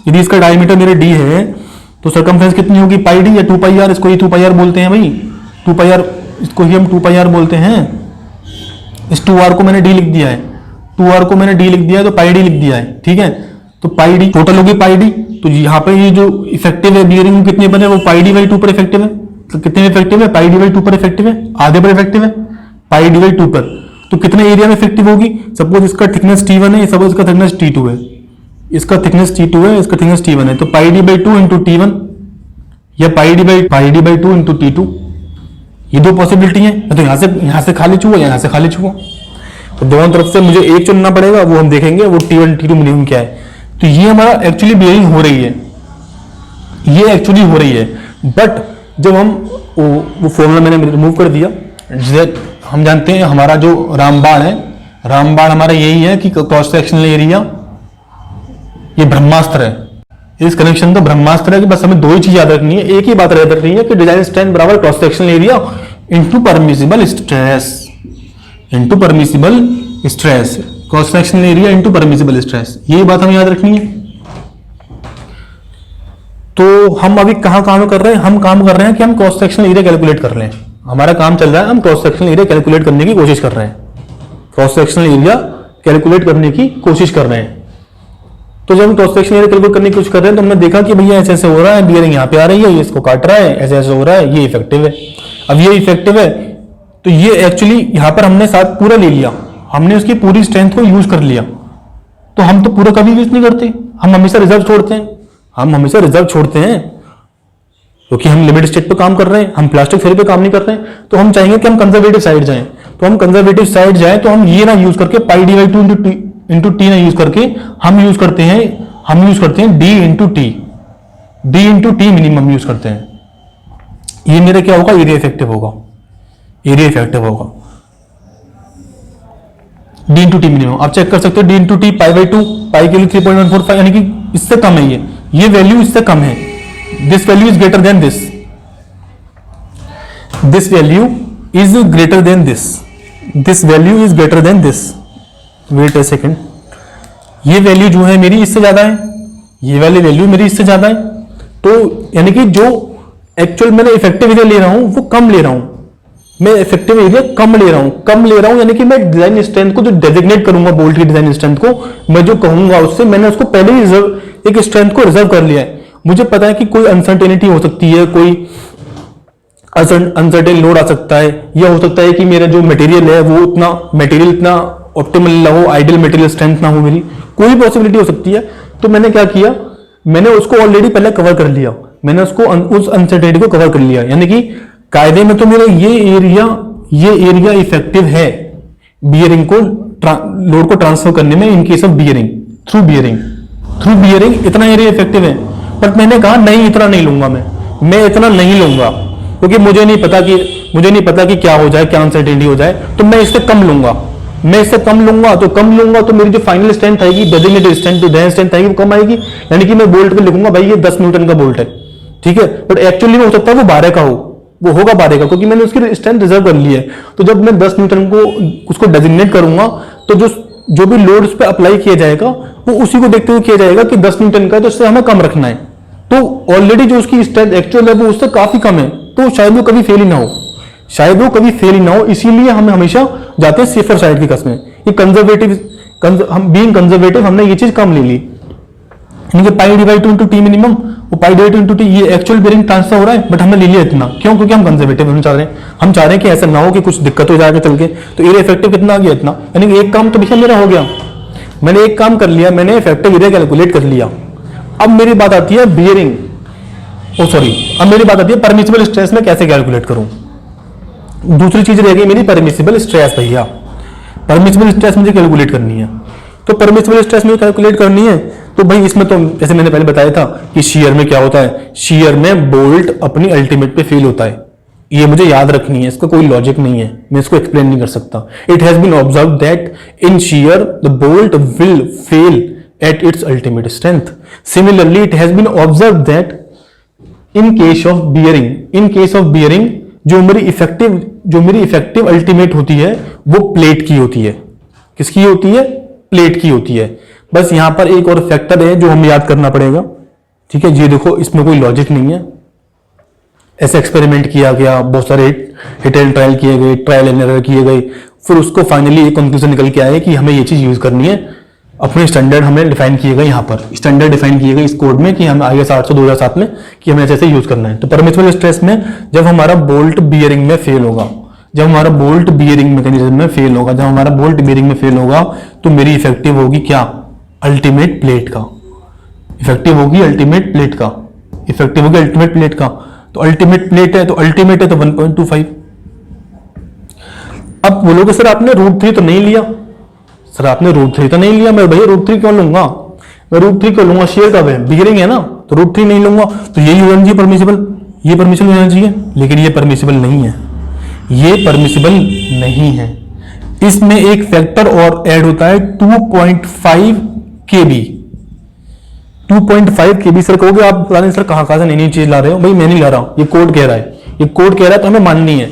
Speaker 1: यदि इसका डायमीटर मेरे डी है, तो सर्कमफ्रेंस कितनी होगी, पाई डी या 2πr, इसको ही 2πr बोलते हैं भाई, 2πr, इसको ही हम 2πr बोलते हैं। इस 2r को मैंने डी लिख दिया है, 2r को मैंने डी लिख दिया है, तो पाई डी लिख दिया है, ठीक है। तो पाई डी टोटल होगी पाई डी, तो यहाँ पे ये जो इफेक्टिव है बियरिंग कितने बने, वो पाई डी बाई 2 पर इफेक्टिव है। तो कितने इफेक्टिव है, पाई डी बाई 2 पर इफेक्टिव है, आधे पर इफेक्टिव है, पाई डी बाई 2 पर। तो कितने एरिया में इफेक्टिव होगी, सपोज इसका थिकनेस T1 है, सपोज इसका थिकनेस T2 है, इसका थिकनेस T2 है, इसका थिकनेस T1 है, तो पाई डी बाई 2 इंटू T1 या पाई डी बाई 2 इंटू T2, ये दो पॉसिबिलिटी है। तो यहां से खाली छुआ या यहां से खाली छुआ, तो दोनों तरफ से मुझे एक चुनना पड़ेगा, वो हम देखेंगे वो T1 T2 मिनिमम क्या है। तो ये हमारा एक्चुअली बियरिंग हो रही है, ये एक्चुअली हो रही है। बट जब हम वो फॉर्मूला मैंने रिमूव कर दिया, हम जानते हैं हमारा जो रामबाण है, रामबाण हमारा यही है कि क्रॉस सेक्शनल एरिया, ये ब्रह्मास्त्र है। इस कनेक्शन तो ब्रह्मास्त्र है कि बस हमें दो ही चीज याद रखनी है, एक ही बात याद रखनी है कि डिजाइन स्ट्रेंथ बराबर cross sectional area into permissible stress, into permissible stress, cross sectional area into permissible stress, ये बात हमें याद रखनी है। तो हम अभी कहां काम कर रहे हैं, हम काम कर रहे हैं कि हम क्रॉस सेक्शनल एरिया कैलकुलेट कर रहे हैं, हमारा काम चल रहा है, हम क्रॉस सेक्शनल एरिया कैलकुलेट करने की कोशिश कर रहे हैं, क्रॉस सेक्शनल एरिया कैलकुलेट करने की कोशिश कर रहे हैं। तो जब हम क्रॉस सेक्शनल एरिया कैलकुलेट करने की कोशिश कर रहे हैं, तो हमने देखा कि भैया ऐसे ऐसे हो रहा है, बियरिंग यहाँ पे आ रही है, ये इसको काट रहा है, ऐसे ऐसे हो रहा है, ये इफेक्टिव है। अब ये इफेक्टिव है, तो ये एक्चुअली यहाँ पर हमने साथ पूरा ले लिया, हमने उसकी पूरी स्ट्रेंथ को यूज कर लिया। तो हम तो पूरा कभी यूज नहीं करते, हम हमेशा रिजर्व छोड़ते हैं, हम हमेशा रिजर्व छोड़ते हैं, क्योंकि हम लिमिट स्टेट पे काम कर रहे हैं, हम प्लास्टिक थ्योरी पे काम नहीं कर रहे हैं। तो हम चाहेंगे कि हम कंजर्वेटिव साइड जाएं, तो हम कंजर्वेटिव साइड जाएं, तो हम ये ना यूज करके पाई डी बाई 2 इंटू टी ना यूज करके हम यूज करते हैं D into T minimum use करते हैं। ये मेरा क्या होगा, एरिया इफेक्टिव होगा, एरिया इफेक्टिव होगा डी इंटू टी मिनिमम। आप चेक कर सकते हो, D into T pi by 2, पाई के लिए 3.145, यानी कि इससे कम है, ये वैल्यू इससे कम है, this value is greater than this, this value is greater than this value is greater than this. Wait a second, ये वैल्यू जो है मेरी इससे ज्यादा है, ये वाली वैल्यू मेरी इससे ज्यादा है। तो यानी कि जो एक्चुअल मैंने इफेक्टिव एरिया ले रहा हूं वो कम ले रहा हूं, मैं इफेक्टिव एरिया कम ले रहा हूं, यानी कि मैं डिजाइन स्ट्रेंथ को जो डेजिग्नेट करूंगा, बोल्ट की डिजाइन स्ट्रेंथ को मैं जो कहूंगा उससे, मैंने उसको पहले ही रिजर्व एक स्ट्रेंथ को रिजर्व कर लिया है। मुझे पता है कि कोई अनसर्टेनिटी हो सकती है, कोई अनसर्टेन लोड आ सकता है, या हो सकता है कि मेरा जो मटेरियल है वो इतना ऑप्टिमल ना हो, आइडियल मटेरियल स्ट्रेंथ ना हो, मेरी कोई पॉसिबिलिटी हो सकती है। तो मैंने क्या किया, मैंने उसको ऑलरेडी पहले कवर कर लिया, मैंने उसको उस अनसर्टेनिटी को कवर कर लिया। यानी कि कायदे में तो मेरा ये एरिया इफेक्टिव है बियरिंग को लोड को ट्रांसफर करने में, इन case of bearing, through bearing इतना एरिया इफेक्टिव है, बट मैंने कहा नहीं इतना नहीं लूंगा, मैं इतना नहीं लूंगा क्योंकि मुझे नहीं पता कि क्या हो जाए, क्या अनसर्टेनिटी हो जाए, तो मैं इससे कम लूंगा। मैं इससे कम लूंगा तो मेरी जो फाइनल स्ट्रेंथ आएगी, डेजिग्नेटेड स्ट्रेंथ जो डेंस स्ट्रेंथ आएगी वो कम आएगी, यानी कि मैं बोल्ट पे लिखूंगा भाई ये 10 न्यूटन का बोल्ट है, ठीक है, बट एक्चुअली में हो सकता है वो 12 का हो, वो होगा 12 का, क्योंकि मैंने उसकी स्ट्रेंथ रिजर्व कर ली है। तो जब मैं 10 न्यूटन को उसको डेजिग्नेट करूंगा तो जो भी लोड उस पर अप्लाई किया जाएगा वो उसी को देखते हुए किया जाएगा कि 10 न्यूटन का है तो उससे हमें कम रखना है। तो ऑलरेडी जो उसकी स्ट्रेंथ एक्चुअल है वो उससे काफी कम है, तो शायद वो कभी फेल ही ना हो, इसीलिए हम हमेशा जाते हैं सेफर साइड की कस्में। ये हम बीइंग कंजर्वेटिव हमने ये चीज कम ले ली, यानी कि pi divide two T minimum, वो पाई डिवाइड टू टी, ये एक्चुअल बेरिंग ट्रांसफर हो रहा है बट हमने ले लिया इतना, क्यों? क्योंकि हम कंजर्वेटिव हम चाह रहे हैं कि ऐसा ना हो कि कुछ दिक्कत हो जाएगा चल के। तो एरिया इफेक्टिव कितना आ गया? इतना, यानी कि एक काम तो भैया मेरा हो गया, मैंने एक काम कर लिया, मैंने इफेक्टिव एरिया कैलकुलेट कर लिया। अब मेरी बात आती है बियरिंग, अब मेरी बात आती है परमिसिबल स्ट्रेस में कैसे कैलकुलेट करूं। दूसरी चीज रह गई मेरी परमिसिबल स्ट्रेस। भैया परमिसिबल स्ट्रेस मुझे कैलकुलेट करनी है, तो परमिसिबल स्ट्रेस मुझे कैलकुलेट करनी है तो भाई इसमें तो जैसे मैंने पहले बताया था कि शियर में क्या होता है, शियर में बोल्ट अपनी अल्टीमेट पे फेल होता है, ये मुझे याद रखनी है, इसका कोई लॉजिक नहीं है, मैं इसको एक्सप्लेन नहीं कर सकता। It has been observe that in shear the bolt will fail at its ultimate strength. Similarly it has been observe that in case of bearing जो मेरी इफेक्टिव अल्टीमेट होती है वो प्लेट की होती है। किसकी होती है? प्लेट की होती है। बस यहां पर एक और फैक्टर है जो हमें याद करना पड़ेगा, ठीक है जी। देखो इसमें कोई लॉजिक नहीं है, ऐसे एक्सपेरिमेंट किया गया, बहुत सारे हिट एंड ट्रायल किए गए, ट्रायल एंड एरर किए गए, फिर उसको फाइनली एक कंक्लूजन निकल के आया कि हमें ये चीज यूज करनी है। अपने स्टैंडर्ड हमें डिफाइन किए गए, यहाँ पर स्टैंडर्ड डिफाइन किए गए इस कोड में कि हम IS 800 2007 में कि हमें ऐसे यूज करना है। तो परमिसिबल स्ट्रेस में जब हमारा बोल्ट बियरिंग में फेल होगा, जब हमारा बोल्ट बियरिंग मैकेनिज्म में फेल होगा, जब हमारा बोल्ट बियरिंग में फेल होगा तो मेरी इफेक्टिव होगी क्या? अल्टीमेट प्लेट का। इफेक्टिव होगी अल्टीमेट प्लेट का, इफेक्टिव होगी अल्टीमेट प्लेट का। तो अल्टीमेट प्लेट है तो अल्टीमेट है तो 1.25। अब बोलोगे सर आपने √3 तो नहीं लिया, सर आपने √3 तो नहीं लिया। मैं भैया √3 क्यों लूंगा? मैं √3 क्यों लूंगा? शेयर कब है? बियरिंग है ना, तो √3 नहीं लूंगा। तो यही होना चाहिए परमिसिबल, ये परमिसिबल होना चाहिए, लेकिन ये परमिसिबल नहीं है, ये परमिसिबल नहीं है। इसमें एक फैक्टर और ऐड होता है 2.5 kb। 2.5 kb सर कहोगे आप बता दें सर कहां से नई चीज ला रहे हो? भाई मैं नहीं ला रहा हूं, ये कोड कह रहा है, ये कोड कह रहा है तो हमें माननी है।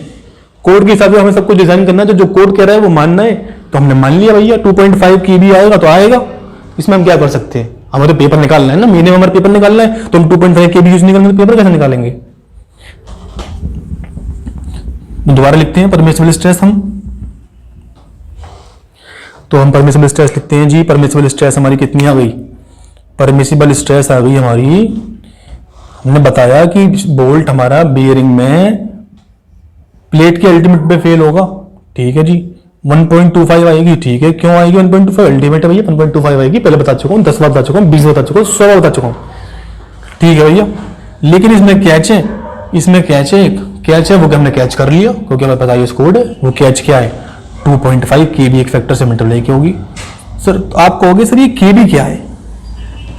Speaker 1: कोड के हिसाब से हमें सब कुछ डिजाइन करना है, तो जो कोड कह रहा है वो मानना है, तो हमने मान लिया भैया 2.5 kb आएगा तो आएगा, इसमें हम क्या कर सकते हैं? हमें तो पेपर निकालना है ना, महीने में हमारा पेपर निकालना है, तो हम 2.5 kb यूज निकालेंगे तो पेपर कैसे निकालेंगे? दोबारा लिखते हैं परमिसिबल स्ट्रेस तो हम परमिसिबल स्ट्रेस लिखते हैं जी। परमिसिबल स्ट्रेस हमारी कितनी आ गई? परमिसिबल स्ट्रेस आ गई हमारी, हमने बताया कि बोल्ट हमारा बियरिंग में प्लेट के अल्टीमेट पे फेल होगा, ठीक है जी, 1.25 आएगी, ठीक है। क्यों आएगी 1.25? अल्टीमेट है भैया, 1.25 आएगी, पहले बता चुका हूं, 10 बार बता चुका हूं, 20 बता चुका हूं, 100 बार बता चुका हूं, ठीक है भैया। लेकिन इसमें कैच है, कैच है वो कि हमने कैच कर लिया क्योंकि हमें पता है इस कोड है। वो कैच क्या है? 2.5 kb एक फैक्टर से मल्टीप्लाई की होगी। सर आप कहोगे सर ये kb क्या है?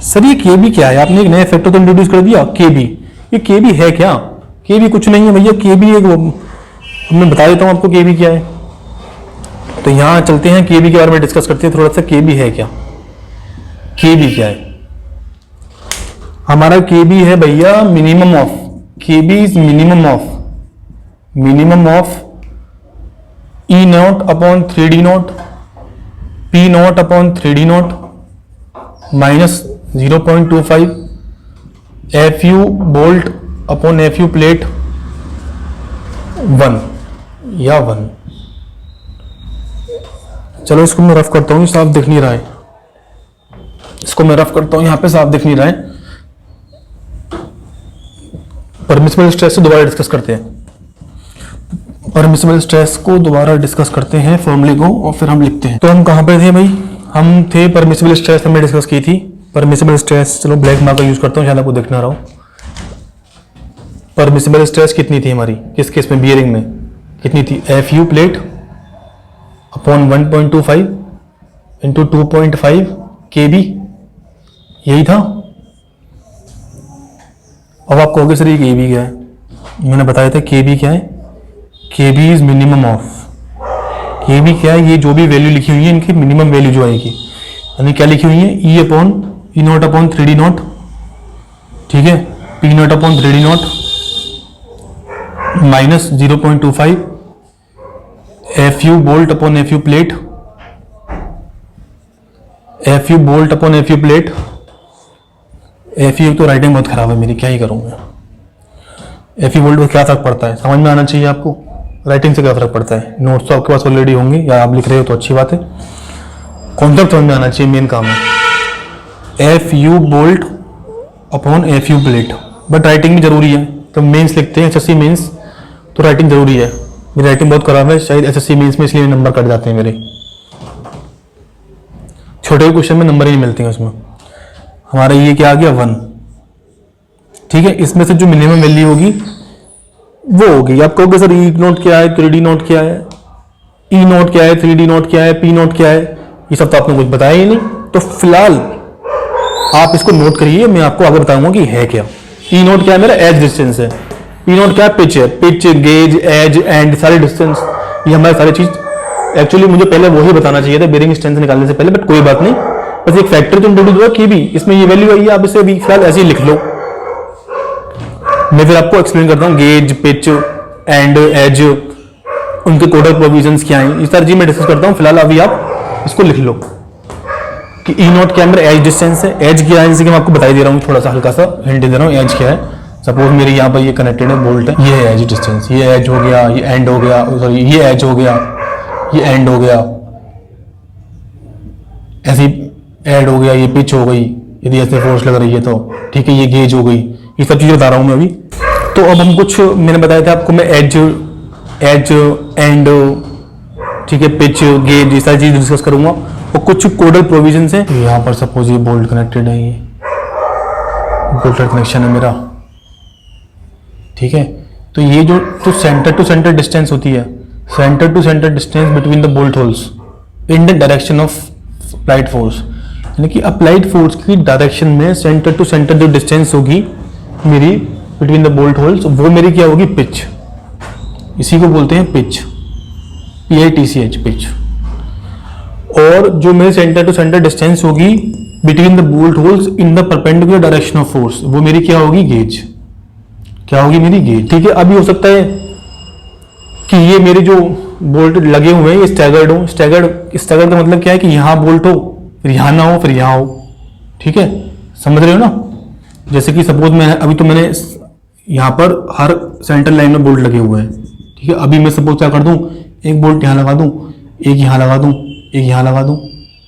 Speaker 1: सर ये kb क्या है? आपने एक नया फैक्टर तो इंट्रोड्यूस कर दिया kb, ये kb है क्या? kb कुछ नहीं है भैया, kb एक मैं बता देता हूं आपको kb क्या है। तो यहां चलते हैं kb के बारे में डिस्कस करते हैं थोड़ा सा। kb है क्या? kb क्या है? हमारा kb है भैया minimum of, kb is minimum of E0 upon 3D0 P0 upon 3D0 minus 0.25 FU bolt upon FU plate 1 या 1। चलो इसको मैं रफ करता हूँ, साफ दिख नहीं रहा है, इसको मैं रफ करता हूँ, यहाँ पे साफ दिख नहीं रहा है। परमिसिबल स्ट्रेस से दोबारा डिस्कस करते हैं, परमिसिबल स्ट्रेस को दोबारा डिस्कस करते हैं फॉर्मूले को, और फिर हम लिखते हैं। तो हम कहां पे थे भाई? हम थे परमिसिबल स्ट्रेस, हमने डिस्कस की थी परमिसिबल स्ट्रेस। चलो ब्लैक मार्कर यूज करता हूं, शायद आपको दिख ना रहा हो। परमिसिबल स्ट्रेस कितनी थी हमारी? किस केस में? बियरिंग में कितनी थी? FU plate upon 1.25 into 2.5 kb, यही था। अब आप कहोगे सर ये के बी क्या है? मैंने बताया था के बी क्या है। के बी इज मिनिमम ऑफ, के बी क्या है, ये जो भी वैल्यू लिखी हुई है इनकी मिनिमम वैल्यू जो आएगी, यानी क्या लिखी हुई है, ई upon E not upon 3d not, ठीक है, P not upon 3d not minus 0.25 F you bolt upon F you plate, F you bolt upon F you plate. F you तो राइटिंग बहुत खराब है मेरी, क्या ही करूँ मैं। एफ यू बोल्ट को क्या फर्क पड़ता है, समझ में आना चाहिए आपको, राइटिंग से क्या फर्क पड़ता है। नोट्स तो आपके पास ऑलरेडी होंगे या आप लिख रहे हो तो अच्छी बात है, कॉन्सेप्ट समझ में आना चाहिए, मेन काम है। F you bolt upon F you plate, but writing भी जरूरी है, तो मेंस लिखते हैं एसएससी मेंस, तो राइटिंग जरूरी है। मेरी राइटिंग बहुत खराब है शायद एसएससी मेंस में, इसलिए नंबर कट जाते हैं मेरे, छोटे क्वेश्चन में नंबर ही नहीं मिलते हैं उसमें। हमारा ये क्या आ गया 1, ठीक है। इसमें से जो मिनिमम वैल्यू होगी वो होगी, आप कहोगे सर ई नोट क्या है, 3d नोट क्या है, ई नोट क्या है, 3d नोट क्या है, पी नोट क्या है, ये सब तो आपने कुछ बताया ही नहीं। तो फिलहाल आप इसको नोट करिए, मैं आपको आगे बताऊंगा कि है क्या। ई नोट क्या है, मेरा एज डिस्टेंस है। पी नोट क्या है, पिच है, पिच गेज एज एंड सारे डिस्टेंस, ये हमारी सारी चीज। एक्चुअली मुझे पहले वही बताना चाहिए था बेरिंग डिस्टेंस निकालने से पहले, बट कोई बात नहीं, बस एक फैक्टर तो इंट्रोड्यूस हुआ कि भी इसमें ये वैल्यू आई है, आप इसे भी फिलहाल ऐसे ही लिख लो। मैं फिर आपको एक्सप्लेन करता हूँ गेज, पिच एंड एज, उनके कोडल प्रोविजंस क्या हैं, इस तरह जी मैं डिस्कस करता हूँ। फिलहाल अभी आप इसको लिख लो कि ई नॉट क्या है, मेरा एज डिस्टेंस है। एज क्या है, जैसे कि मैं आपको बता दे रहा हूँ, थोड़ा सा हल्का सा हिंट दे रहा हूँ, एज क्या है। सपोज मेरे यहाँ पर ये कनेक्टेड है, बोल्ट है, ये है एज डिस्टेंस, ये एज हो गया, ये एंड हो गया, सॉरी ये एज हो गया, ये एंड हो गया, ऐसी एड हो गया, ये पिच हो गई यदि ऐसे फोर्स लग रही है तो, ठीक है, ये गेज हो गई, ये सब चीजें बता रहा हूँ मैं अभी। तो अब हम कुछ, मैंने बताया था आपको मैं एज एंड, ठीक है, पिच गेज ये सारी चीज डिस्कस करूंगा, और कुछ कोडल प्रोविजंस है। यहाँ पर सपोज ये बोल्ट कनेक्टेड है, ये बोल्टेड कनेक्शन है मेरा, ठीक है। तो ये जो तो सेंटर टू सेंटर डिस्टेंस होती है, centre to centre distance between the bolt holes in the direction of applied force, यानी कि अप्लाइड फोर्स की डायरेक्शन में सेंटर टू सेंटर जो डिस्टेंस होगी मेरी बिटवीन द बोल्ट होल्स, वो मेरी क्या होगी, पिच। इसी को बोलते हैं पिच, PITCH पिच। और जो मेरे सेंटर टू सेंटर डिस्टेंस होगी between the bolt holes in the perpendicular direction of force, वो मेरी क्या होगी, गेज। क्या होगी, मेरी गेज, ठीक है। अभी हो सकता है कि ये मेरे जो बोल्ट लगे हुए हैं ये स्टैगर्ड हो, स्टैगर्ड का मतलब क्या है कि यहाँ बोल्ट हो, फिर यहाँ ना हो, फिर यहाँ हो, ठीक है, समझ रहे हो ना। जैसे कि सपोज मैं अभी तो मैंने यहाँ पर हर सेंटर लाइन में बोल्ट लगे हुए हैं, ठीक है। अभी मैं सपोज क्या कर दूं, एक बोल्ट यहाँ लगा दूं, एक यहाँ लगा दूं, एक यहाँ लगा दूं,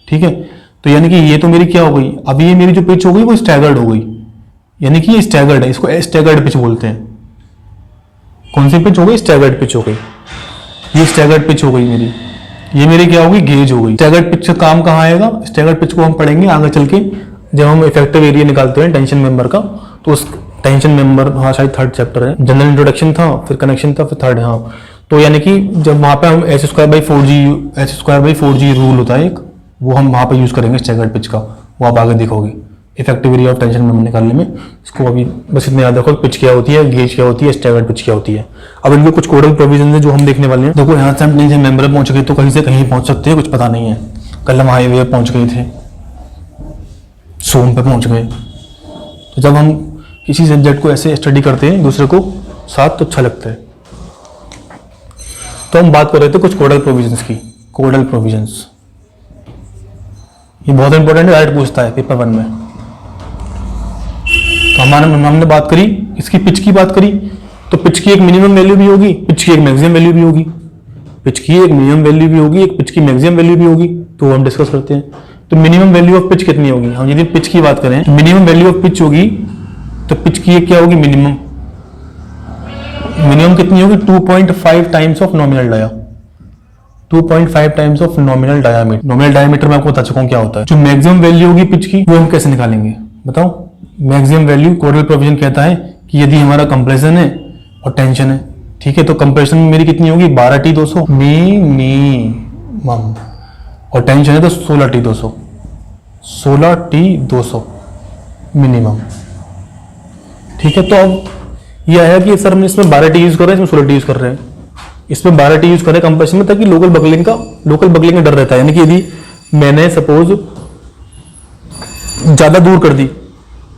Speaker 1: ठीक है। तो यानी कि ये तो मेरी क्या हो गई, अभी ये मेरी जो पिच हो गई वो स्टैगर्ड हो गई, यानी कि ये स्टैगर्ड है, इसको स्टैगर्ड पिच बोलते हैं। कौन सी पिच हो गई, स्टैगर्ड पिच हो गई, ये स्टैगर्ड पिच हो गई मेरी, ये मेरी क्या होगी, गेज हो गई। स्टैगर्ड पिच का काम कहाँ आएगा, स्टैगर्ड पिच को हम पढ़ेंगे आगे चल के, जब हम इफेक्टिव एरिया निकालते हैं टेंशन मेंबर का, तो उस टेंशन मेंबर, हाँ शायद थर्ड चैप्टर है, जनरल इंट्रोडक्शन था, फिर कनेक्शन था, फिर थर्ड, हाँ। तो यानी कि जब वहाँ पे हम h²/4g रूल होता है एक, वो हम वहाँ पे यूज करेंगे स्टैगर्ड पिच का, वो आप आगे देखोगे effective area of tension member निकालने में। इसको अभी बस इतना याद रखो, पिच क्या होती है, गेज क्या होती है, स्टैगर्ड पिच क्या होती है। अब इनके कुछ कोडल प्रोविजन है जो हम देखने वाले हैं। देखो यहाँ से हम टेंशन मेंबर पहुंच गए तो कहीं से कहीं पहुंच सकते हैं, कुछ पता नहीं है। कल हम हाईवे पहुंच गए थे, सोम पे पहुंच गए। तो जब हम किसी सब्जेक्ट को ऐसे स्टडी करते हैं दूसरे को साथ, तो अच्छा लगता है। तो हम बात कर रहे थे कुछ कोडल प्रोविजंस की। कोडल प्रोविजंस ये बहुत इंपॉर्टेंट है, डायरेक्ट पूछता है पेपर 1 में। तो हमने बात करी इसकी पिच की बात करी, तो पिच की एक मिनिमम वैल्यू भी होगी, पिच की एक मैक्सिमम वैल्यू भी होगी, पिच की एक मिनिमम वैल्यू भी होगी, एक पिच की मैक्सिमम वैल्यू भी होगी, तो हम डिस्कस करते हैं। तो मिनिमम वैल्यू ऑफ पिच कितनी होगी, हम यदि पिच की बात करें, मिनिमम वैल्यू ऑफ पिच होगी, तो पिच की एक क्या होगी, मिनिमम कितनी होगी, 2.5 times of nominal dia, 2.5 times of nominal diameter. Nominal diameter मैं आपको बता चुका हूं क्या होता है। जो मैक्सिमम वैल्यू होगी पिच की, वो हम कैसे निकालेंगे बताओ। मैक्सिमम वैल्यू कोडल प्रोविजन कहता है कि यदि हमारा कंप्रेशन है और टेंशन है, ठीक है, तो कंप्रेशन में मेरी कितनी होगी, 12T200 मिनिमम, और टेंशन है तो 16T200, 16T200, मिनिमम। ठीक है, तो अब ये आया कि सर हमने इसमें 12T यूज कर रहे हैं, इसमें 16T यूज कर रहे हैं, इसमें 12T यूज कर रहे हैं कंप्रेशन में, ताकि लोकल बकलिंग का डर रहता है। यानी कि यदि मैंने सपोज ज्यादा दूर कर दी,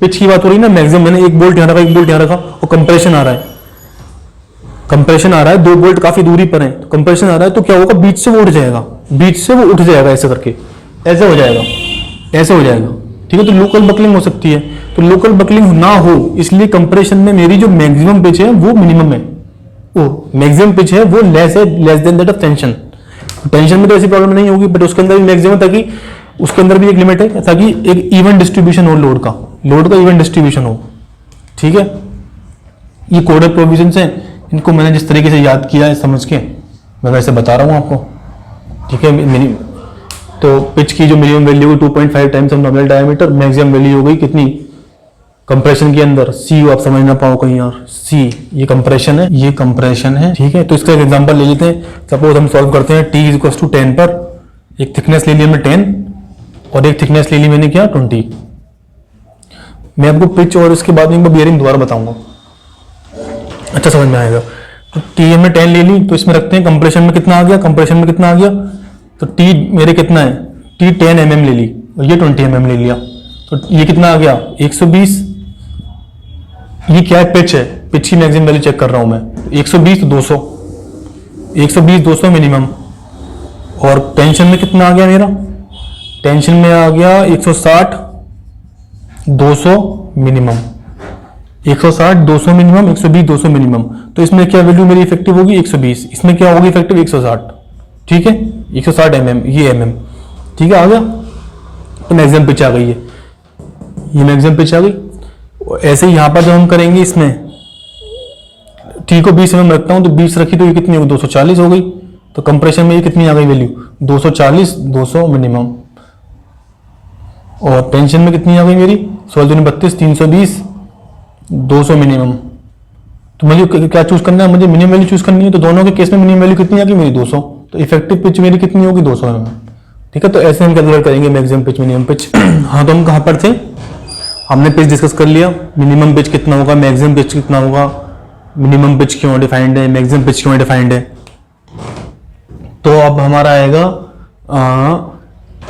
Speaker 1: पिच की बात हो रही ना, मैक्सिमम मैंने 1 बोल्ट यहाँ रखा, 1 बोल्ट यहाँ रखा, और कंप्रेशन आ रहा है, 2 बोल्ट काफी दूरी पर है, तो कंप्रेशन आ रहा है, तो क्या होगा, बीच से वो उठ जाएगा, ऐसे करके, ऐसे हो जाएगा, ऐसे हो जाएगा। ठीक है, तो लोकल बकलिंग हो सकती है। तो लोकल बकलिंग ना हो इसलिए कंप्रेशन में मेरी जो मैक्सिमम पिच है वो मिनिमम है, वो मैक्सिमम पिच है वो less than that of tension. Tension में तो ऐसी प्रॉब्लम नहीं होगी, बट उसके अंदर भी मैक्सिमम, ताकि उसके अंदर भी एक लिमिट है, ताकि एक इवन डिस्ट्रीब्यूशन हो लोड का इवन डिस्ट्रीब्यूशन हो। ठीक है, ये कोडल प्रोविजंस हैं, इनको मैंने जिस तरीके से याद किया है समझ के मैं वैसे बता रहा हूँ आपको। ठीक है, तो पिच की जो minimum value 2.5 times of nominal diameter, maximum value हो गई कितनी कंप्रेशन के अंदर, सी आप समझ ना पाओ कहीं यार, सी ये कंप्रेशन है, ये कंप्रेशन है। ठीक है, तो इसका एक एग्जांपल ले लेते हैं। सपोज हम सॉल्व करते हैं, T = 10 पर एक थिकनेस ले लिया मैं 10 और एक थिकनेस ले ली मैंने क्या 20। मैं आपको पिच और इसके बाद में बियरिंग दोबारा बताऊंगा, अच्छा समझ में आएगा। तो T हमने 10 ले ली, तो इसमें रखते हैं कंप्रेशन में कितना आ गया, तो T मेरे कितना है, T 10 mm ले ली और ये 20 mm ले लिया, तो ये कितना आ गया 120। ये क्या है, पिच है, पिच की मैक्सिमम वैल्यू चेक कर रहा हूं मैं, 120 तो 200, 200 मिनिमम। और टेंशन में कितना आ गया मेरा, टेंशन में आ गया 160, 200 मिनिमम, 160 200 मिनिमम, 120 200 मिनिमम। तो इसमें क्या वैल्यू मेरी इफेक्टिव होगी 120, इसमें क्या होगी इफेक्टिव 160। ठीक है, 160 mm, ये mm। ठीक है, आ गया, तो मैक्सिमम पिच आ गई है, ये मैक्सिमम पिच आ गई। ऐसे ही यहां पर जब हम करेंगे इसमें T को 20 mm रखता हूं, तो 20 रखी तो ये कितनी होगी 240 हो गई। तो कंप्रेशन में ये कितनी आ गई वैल्यू 240, 200 मिनिमम। और टेंशन में कितनी आ गई मेरी 1632, 320, 200 मिनिमम। तो मुझे क्या चूज करना है, मुझे मिनिमम वैल्यू चूज करनी है। तो दोनों के केस में मिनिमम वैल्यू कितनी आ गई मेरी 200, तो इफेक्टिव पिच मेरी कितनी होगी 200 mm। ठीक है, तो ऐसे हम कैलकुलेट करेंगे मैक्सिमम पिच मिनिमम पिच। हाँ, तो हम कहाँ पर थे, हमने पिच डिस्कस कर लिया, मिनिमम पिच कितना होगा, मैक्सिमम पिच कितना होगा, मिनिमम पिच क्यों डिफाइंड है, मैक्सिमम पिच क्यों डिफाइंड है। तो अब हमारा आएगा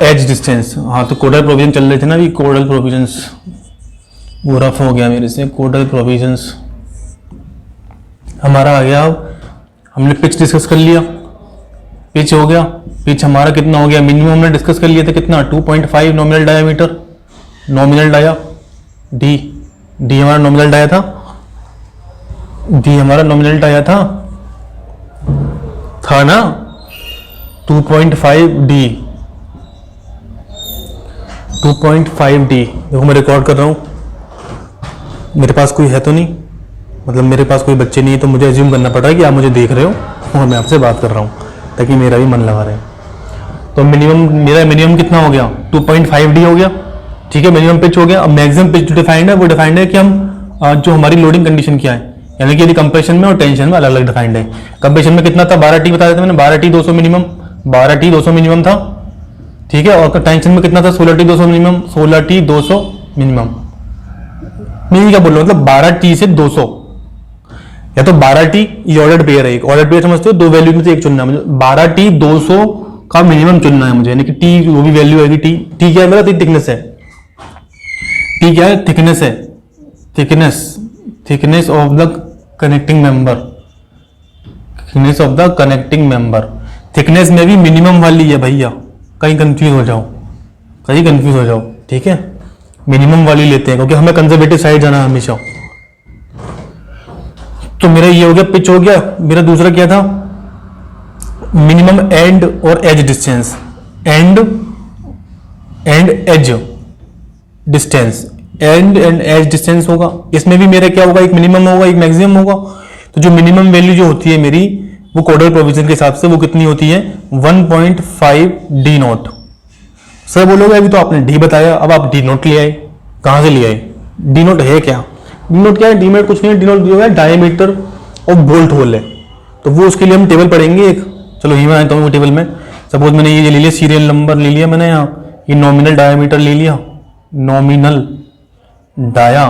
Speaker 1: एज डिस्टेंस। हाँ, तो कोडल प्रोविजन चल रहे थे ना अभी, कोडल प्रोविजंस, वो रफ हो गया मेरे से, कोडल प्रोविजंस हमारा आ गया। हमने पिच डिस्कस कर लिया, पिच हो गया, पिच हमारा कितना हो गया, मिनिमम हमने डिस्कस कर लिया था कितना 2.5 nominal diameter, nominal dia, D हमारा नॉमिनल डाया था, था ना 2.5 डी, 2.5 डी। देखो मैं रिकॉर्ड कर रहा हूं, मेरे पास कोई है तो नहीं, मतलब मेरे पास कोई बच्चे नहीं है, तो मुझे अज्यूम करना पड़ रहा है कि आप मुझे देख रहे हो और मैं आपसे बात कर रहा हूं, ताकि मेरा भी मन लगा रहे। तो मेरा मिनिमम कितना हो गया 2.5 डी हो गया। ठीक है, मिनिमम पिच हो गया। अब मैक्सिमम पिच जो डिफाइंड है वो डिफाइंड है कि हम जो हमारी लोडिंग कंडीशन क्या है, यानी कि यदि कंप्रेशन में और टेंशन में अलग अलग डिफाइंड है। कंप्रेशन में कितना था 12T बताया था मैंने, 12T 200 मिनिमम, 12T 200 मिनिमम था। ठीक है, और टेंशन में कितना था 16T 200 मिनिमम, 16T 200 मिनिमम। मैं क्या बोल रहा हूँ, मतलब 12T से 200, या तो 12T ये ऑर्डर्ड पेयर है, एक ऑर्डर्ड पेयर समझते हो, दो वैल्यू में से एक चुनना है मुझे, 12T 200 का मिनिमम चुनना है मुझे, यानी कि T वो भी वैल्यू आएगी, T क्या है मेरा, थिकनेस है, T क्या है, थिकनेस है, thickness of the connecting member, thickness of the connecting member. Thickness में भी मिनिमम वाली है भैया, कहीं कंफ्यूज हो जाओ, ठीक है, मिनिमम वाली लेते हैं क्योंकि हमें कंजर्वेटिव साइड जाना है हमेशा। तो मेरा ये हो गया, पिच हो गया। मेरा दूसरा क्या था, मिनिमम एंड और edge distance, end edge distance, end edge distance होगा। इसमें भी मेरा क्या होगा, एक मिनिमम होगा एक मैक्सिमम होगा। तो जो मिनिमम वैल्यू जो होती है मेरी, वो कोडल प्रोविजन के हिसाब से वो कितनी होती है 1.5 डी नोट। सर बोलोगे अभी तो आपने डी बताया, अब आप डी नोट ले आए, कहां से ले आए, डी नोट है क्या, डी नोट क्या है, डी नोट कुछ नहीं है, डी नोट दिया है डायमीटर और बोल्ट होल है। तो वो उसके लिए हम टेबल पढ़ेंगे एक, चलो यही मैं आता हूँ टेबल में। सपोज मैंने ये ले लिया, सीरियल नंबर ले लिया मैंने, यहाँ ये नॉमिनल डायमीटर ले लिया, नॉमिनल डाया,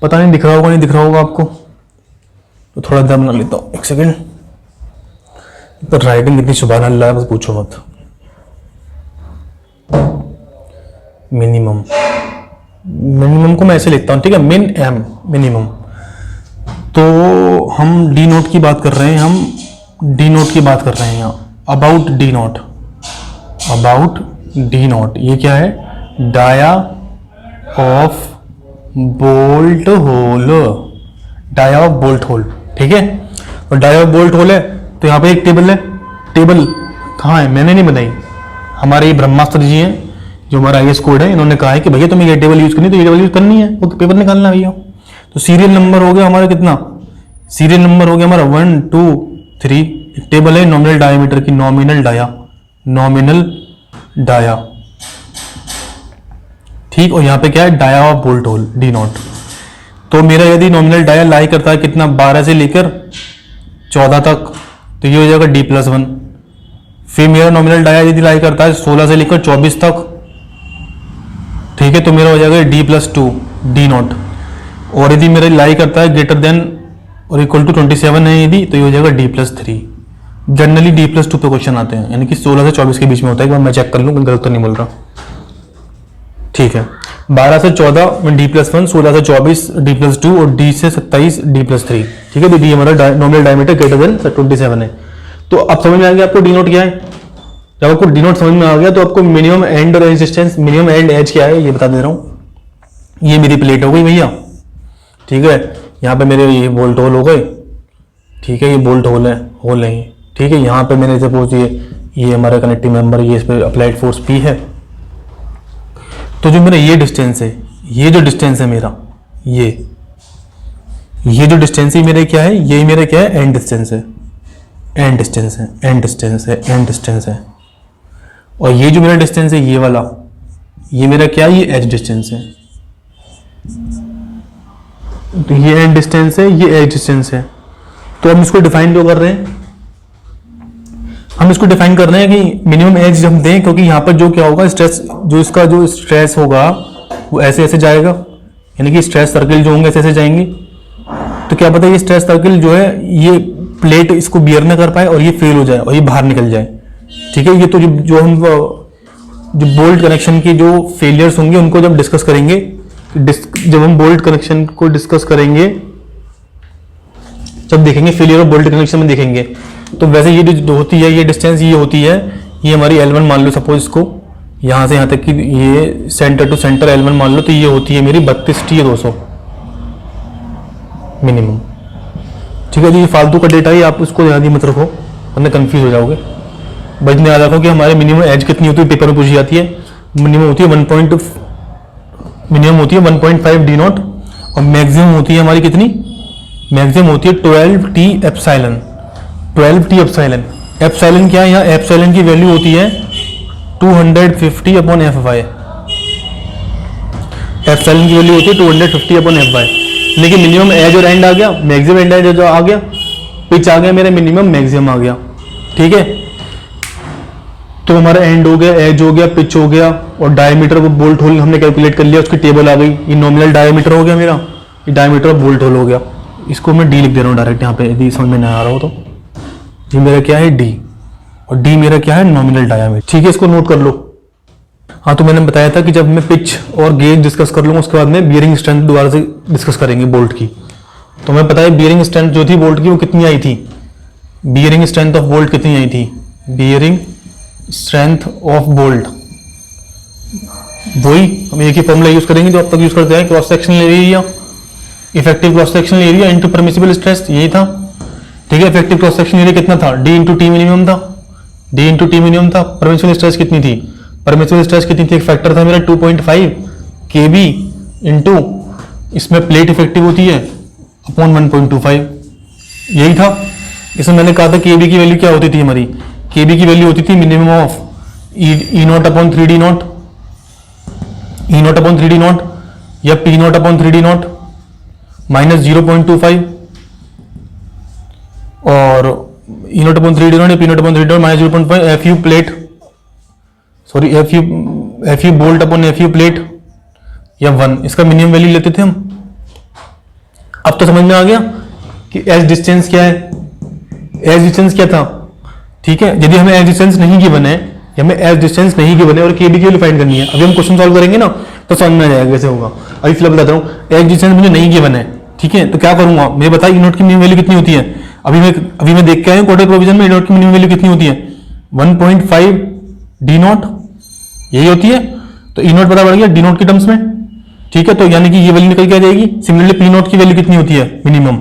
Speaker 1: पता नहीं दिख रहा होगा नहीं दिख रहा होगा आपको, तो थोड़ा दम बना लेता हूँ, एक सेकेंड। तो राइटिंग इतनी सुभान अल्लाह बस पूछो मत। मिनिमम, मिनिमम को मैं ऐसे लिखता हूँ, ठीक है, मिन एम, मिनिमम। तो हम डी नोट की बात कर रहे हैं, हम डी नोट की बात कर रहे हैं यहाँ, about D naught, about D naught. ये क्या है? Dia of bolt hole, dia of bolt hole, ठीक है। और डाया ऑफ बोल्ट होल है तो यहाँ पे एक टेबल है, टेबल कहाँ है? मैंने नहीं बनाई, हमारे ये ब्रह्मास्त्र जी हैं जो हमारा IAS कोड है, इन्होंने कहा है कि भैया तुम्हें ये टेबल यूज करनी, तो ये टेबल यूज करनी है, वो पेपर निकालना भैया। तो सीरियल नंबर हो गया हमारा कितना? सीरियल नंबर हो गया हमारा 1 2 3। टेबल है नॉमिनल डायमीटर की, नॉमिनल डाया, नॉमिनल डाया, ठीक। और यहाँ पे क्या है? Dia of bolt hole, D naught. तो मेरा यदि नॉमिनल डाया लाई करता है कितना? 12 से लेकर 14 तक, तो ये हो जाएगा D+1। फिर मेरा नॉमिनल डाया यदि लाई करता है 16 से लेकर 24 तक, ठीक है, तो मेरा हो जाएगा D+2, डी नॉट। और यदि मेरा लाई करता है ग्रेटर देन और इक्वल टू 27 है यदि, तो ये हो जाएगा D+3। जनरली D+2 पे क्वेश्चन आते हैं, यानी कि 16 से 24 के बीच में होता है। एक बार मैं चेक कर लूँ, गलत तो नहीं बोल रहा, ठीक है। 12 से 14 में D+1, 16 से 24 D+2 और D से 27 D+3, ठीक है। तो डी हमारा नॉमिनल डायमीटर ग्रेटर देन 27 है। तो अब समझ में आ गया आपको डी नोट क्या है। जब आपको डी नोट समझ में आ गया तो आपको मिनिमम एंड और edge distance, minimum end edge क्या है ये बता दे रहा हूँ। ये मेरी प्लेट हो गई भैया, ठीक है। यहाँ पे मेरे ये बोल्ट होल हो गए, ठीक है, ये बोल्ट होल है, होल है, ठीक है। यहाँ पे मैंने सपोज ये हमारा कनेक्टिंग मेंबर, ये इस पर अप्लाइड फोर्स P है। तो जो मेरा ये डिस्टेंस है, ये जो डिस्टेंस है मेरा, ये जो डिस्टेंस है मेरे क्या है? ये मेरा क्या है? एंड डिस्टेंस है, एंड डिस्टेंस है, एंड डिस्टेंस है, एंड डिस्टेंस है। और ये जो मेरा डिस्टेंस है ये वाला, ये मेरा क्या है? ये एज डिस्टेंस है। तो ये एंड डिस्टेंस है, ये एज डिस्टेंस है। तो हम इसको डिफाइन क्यों कर रहे हैं? हम इसको डिफाइन कर रहे हैं कि मिनिमम एज हम दें, क्योंकि यहाँ पर जो क्या होगा, स्ट्रेस, जो इसका जो स्ट्रेस होगा वो ऐसे ऐसे जाएगा, यानी कि स्ट्रेस सर्किल जो होंगे ऐसे ऐसे जाएंगे। तो क्या पता ये स्ट्रेस सर्किल जो है ये प्लेट इसको बियर ना कर पाए और ये फेल हो जाए और ये बाहर निकल जाए, ठीक है। ये तो जो हम जो बोल्ट कनेक्शन के जो फेलियर्स होंगे उनको जब डिस्कस करेंगे, जब हम बोल्ट कनेक्शन को डिस्कस करेंगे, जब देखेंगे फेलियर ऑफ बोल्ट कनेक्शन में देखेंगे, तो वैसे ये जो होती है, ये डिस्टेंस ये होती है, ये हमारी L1 मान लो, सपोज इसको यहाँ से यहाँ तक कि ये सेंटर टू सेंटर L1 मान लो, तो ये होती है मेरी 32T200 मिनिमम, ठीक है जी। ये फालतू का डेटा ही आप उसको याद ही मत रखो वरना कंफ्यूज हो जाओगे। बचने याद रखो कि हमारे मिनिमम एज कितनी होती है, पेपर में पूछी जाती है। मिनिमम होती है 1.5 डी नॉट और मैक्सिमम होती है हमारी कितनी? मैक्सिमम होती है 12T epsilon. 12T epsilon, epsilon क्या है? यहाँ एप्सिलॉन की वैल्यू होती है 250/Fy। एप्सिलॉन की वैल्यू होती है 250/Fy। लेकिन मिनिमम एज और एंड आ गया, मैक्सिमम एंड एज जो आ गया, पिच आ गया, मेरा मिनिमम मैक्सिमम आ गया, ठीक है। तो हमारा एंड हो गया, एज हो गया, पिच हो गया और डायमीटर ऑफ बोल्ट होल हमने कैलकुलेट कर लिया, उसकी टेबल आ गई। ये नॉमिनल डायमीटर हो गया मेरा, ये डायमीटर ऑफ बोल्ट होल हो गया। इसको मैं डी लिख दे रहा हूँ डायरेक्ट यहाँ पे, यदि समझ में नहीं आ रहा हो तो। ये मेरा क्या है? डी, और डी मेरा क्या है? नॉमिनल डायमीटर, ठीक है। इसको नोट कर लो। हाँ, तो मैंने बताया था कि जब मैं पिच और गेज डिस्कस कर लूँगा उसके बाद में बियरिंग स्ट्रेंथ दोबारा से डिस्कस करेंगे बोल्ट की। तो मैं पता है बियरिंग स्ट्रेंथ जो थी बोल्ट की वो कितनी आई थी? बियरिंग स्ट्रेंथ ऑफ बोल्ट कितनी आई थी? बियरिंग स्ट्रेंथ ऑफ बोल्ट, वही हम एक ही फॉर्मूला यूज करेंगे जो अब तक यूज करते हैं, cross sectional area, effective cross sectional area into permissible stress, यही था, ठीक है। इफेक्टिव क्रॉस सेक्शनल एरिया कितना था? D इंटू टी मिनिमम था, D इंटू टी मिनिमम था। परमिसिबल स्ट्रेस कितनी थी? परमिसिबल स्ट्रेस कितनी थी? एक फैक्टर था मेरा 2.5 kb इंटू इसमें प्लेट इफेक्टिव होती है अपॉन 1.25, यही था। इसमें मैंने कहा था kb की वैल्यू क्या होती थी हमारी? kb की वैल्यू होती थी मिनिमम ऑफ E0/3D0, E0/3D0 या P0/3D0 माइनस 0.25 और E0/3D0 या P0/3D0 minus 0.5 FU plate, sorry FU bolt upon FU plate. या 1, इसका मिनिमम वैल्यू लेते थे हम। अब तो समझ में आ गया कि एज डिस्टेंस क्या है। एज डिस्टेंस क्या था, ठीक है। यदि हमें एज डिस्टेंस नहीं गिवन है, या हमें एज डिस्टेंस नहीं गिवन है और के डी की वैल्यू फाइंड करनी है, अभी हम क्वेश्चन सॉल्व करेंगे ना तो समझ में आ जाएगा कैसे होगा। अभी फिलहाल बताता हूँ, एज डिस्टेंस मुझे नहीं गिवन है, ठीक है, तो क्या करूंगा, मुझे बताइए ई नोट की मिनिमम वैल्यू कितनी होती है। अभी मैं देख के आया हूँ क्वार्टर प्रोविजन में ई नोट की मिनिमम वैल्यू कितनी होती है, 1.5 डी नोट, यही होती है। तो ई नोट पता पड़ गया डी नोट की टर्म्स में, ठीक है। तो यानी कि ये वैल्यू निकल के आ जाएगी। सिमिलरली पी नोट की वैल्यू कितनी होती है मिनिमम,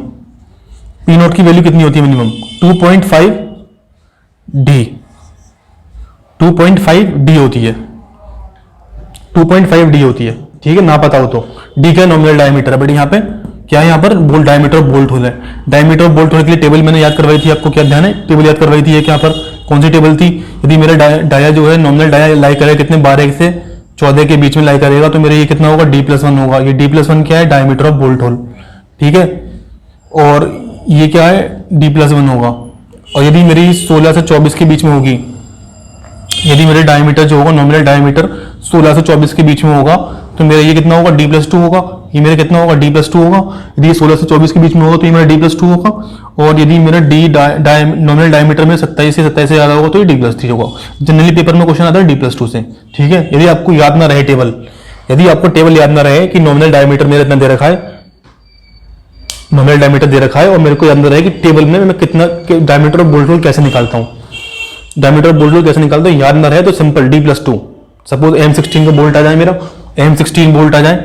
Speaker 1: पी नोट की वैल्यू कितनी होती है मिनिमम, 2.5 डी, 2.5 डी होती है, 2.5 डी होती है, ठीक है। ना पता हो तो डी का नॉमिनल डायमीटर है, बट यहाँ पे क्या है, यहाँ पर bolt diameter of bolt whole है। डायमीटर ऑफ बोल्ट होल के लिए टेबल मैंने याद करवाई थी, आपको क्या ध्यान है, टेबल याद करवाई थी। यहाँ पर कौन सी टेबल थी, यदि मेरा डाया जो है नॉमिनल डाया लाई करेगा कितने 12 से 14 के बीच में लाई करेगा, तो मेरे ये कितना होगा, D+1 होगा। ये D+1 क्या है, डायमीटर ऑफ बोल्ट होल, ठीक है। और ये क्या है, D+1 होगा। और यदि मेरी 16 से 24 के बीच में होगी, यदि मेरे डायमीटर जो होगा नॉमिनल डायमीटर 16 से 24 के बीच में होगा, तो मेरा ये कितना होगा, D+2 होगा। ये मेरा कितना होगा, D+2 होगा। यदि ये 16 से 24 के बीच में होगा तो ये मेरा D+2 होगा। और यदि मेरा नॉमिनल डायमीटर में 27 से ज़्यादा होगा तो ये D+3 होगा। जनरली पेपर में क्वेश्चन आता है D+2 से, ठीक है। यदि आपको याद ना रहे टेबल, यदि आपको टेबल याद ना रहे कि नॉमिनल डायमीटर मेरा इतना दे रखा है, नॉमिनल डायमीटर दे रखा है, और मेरे को याद ना रहे कि टेबल में मैं कितना डायमीटर ऑफ बोल्ट होल कैसे निकालता हूँ, डायमीटर ऑफ बोल्ट होल कैसे निकालता हूँ, याद ना रहे तो सिंपल D+2। सपोज M16 का बोल्ट आ जाए, मेरा M16 बोल्ट आ जाए,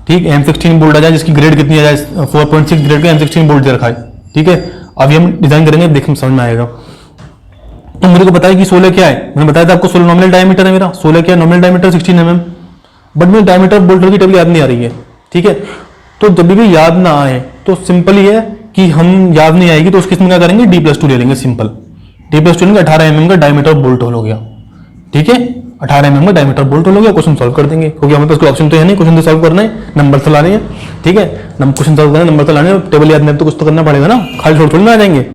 Speaker 1: ठीक, M16 बोल्ट आ जाए जिसकी ग्रेड कितनी आ जाए, 4.6 ग्रेड का M16 बोल्ट दे रखा है, ठीक है। अभी हम डिजाइन करेंगे, देखने समझ में आएगा। तो मेरे को बताया कि 16 क्या है, मैंने बताया था आपको 16 नॉमिनल डायमीटर है मेरा, 16 क्या है नॉमिनल डायमीटर 16 mm, बट मेरे डायमीटर ऑफ बोल्ट होल की टेबल याद नहीं आ रही है, ठीक है। तो जब भी याद ना आए तो सिंपल ही है कि हम याद नहीं आएगी तो उसके इसमें क्या करेंगे, D+2 ले लेंगे, सिंपल D+2 लेंगे। 18 mm का डायमीटर ऑफ बोल्ट होल हो गया, ठीक है। 18 mm का डायमीटर बोल्ट होल हो गया। क्वेश्चन सॉल्व कर देंगे, क्योंकि हमारे पास कोई ऑप्शन तो है नहीं, क्वेश्चन तो सॉल्व करना है, नंबर तो लाने हैं, ठीक है। क्वेश्चन सॉल्व करना है, नंबर तो लाने हैं, टेबल याद नहीं तो कुछ तो करना पड़ेगा ना, खाली थोड़ी ना आ जाएंगे।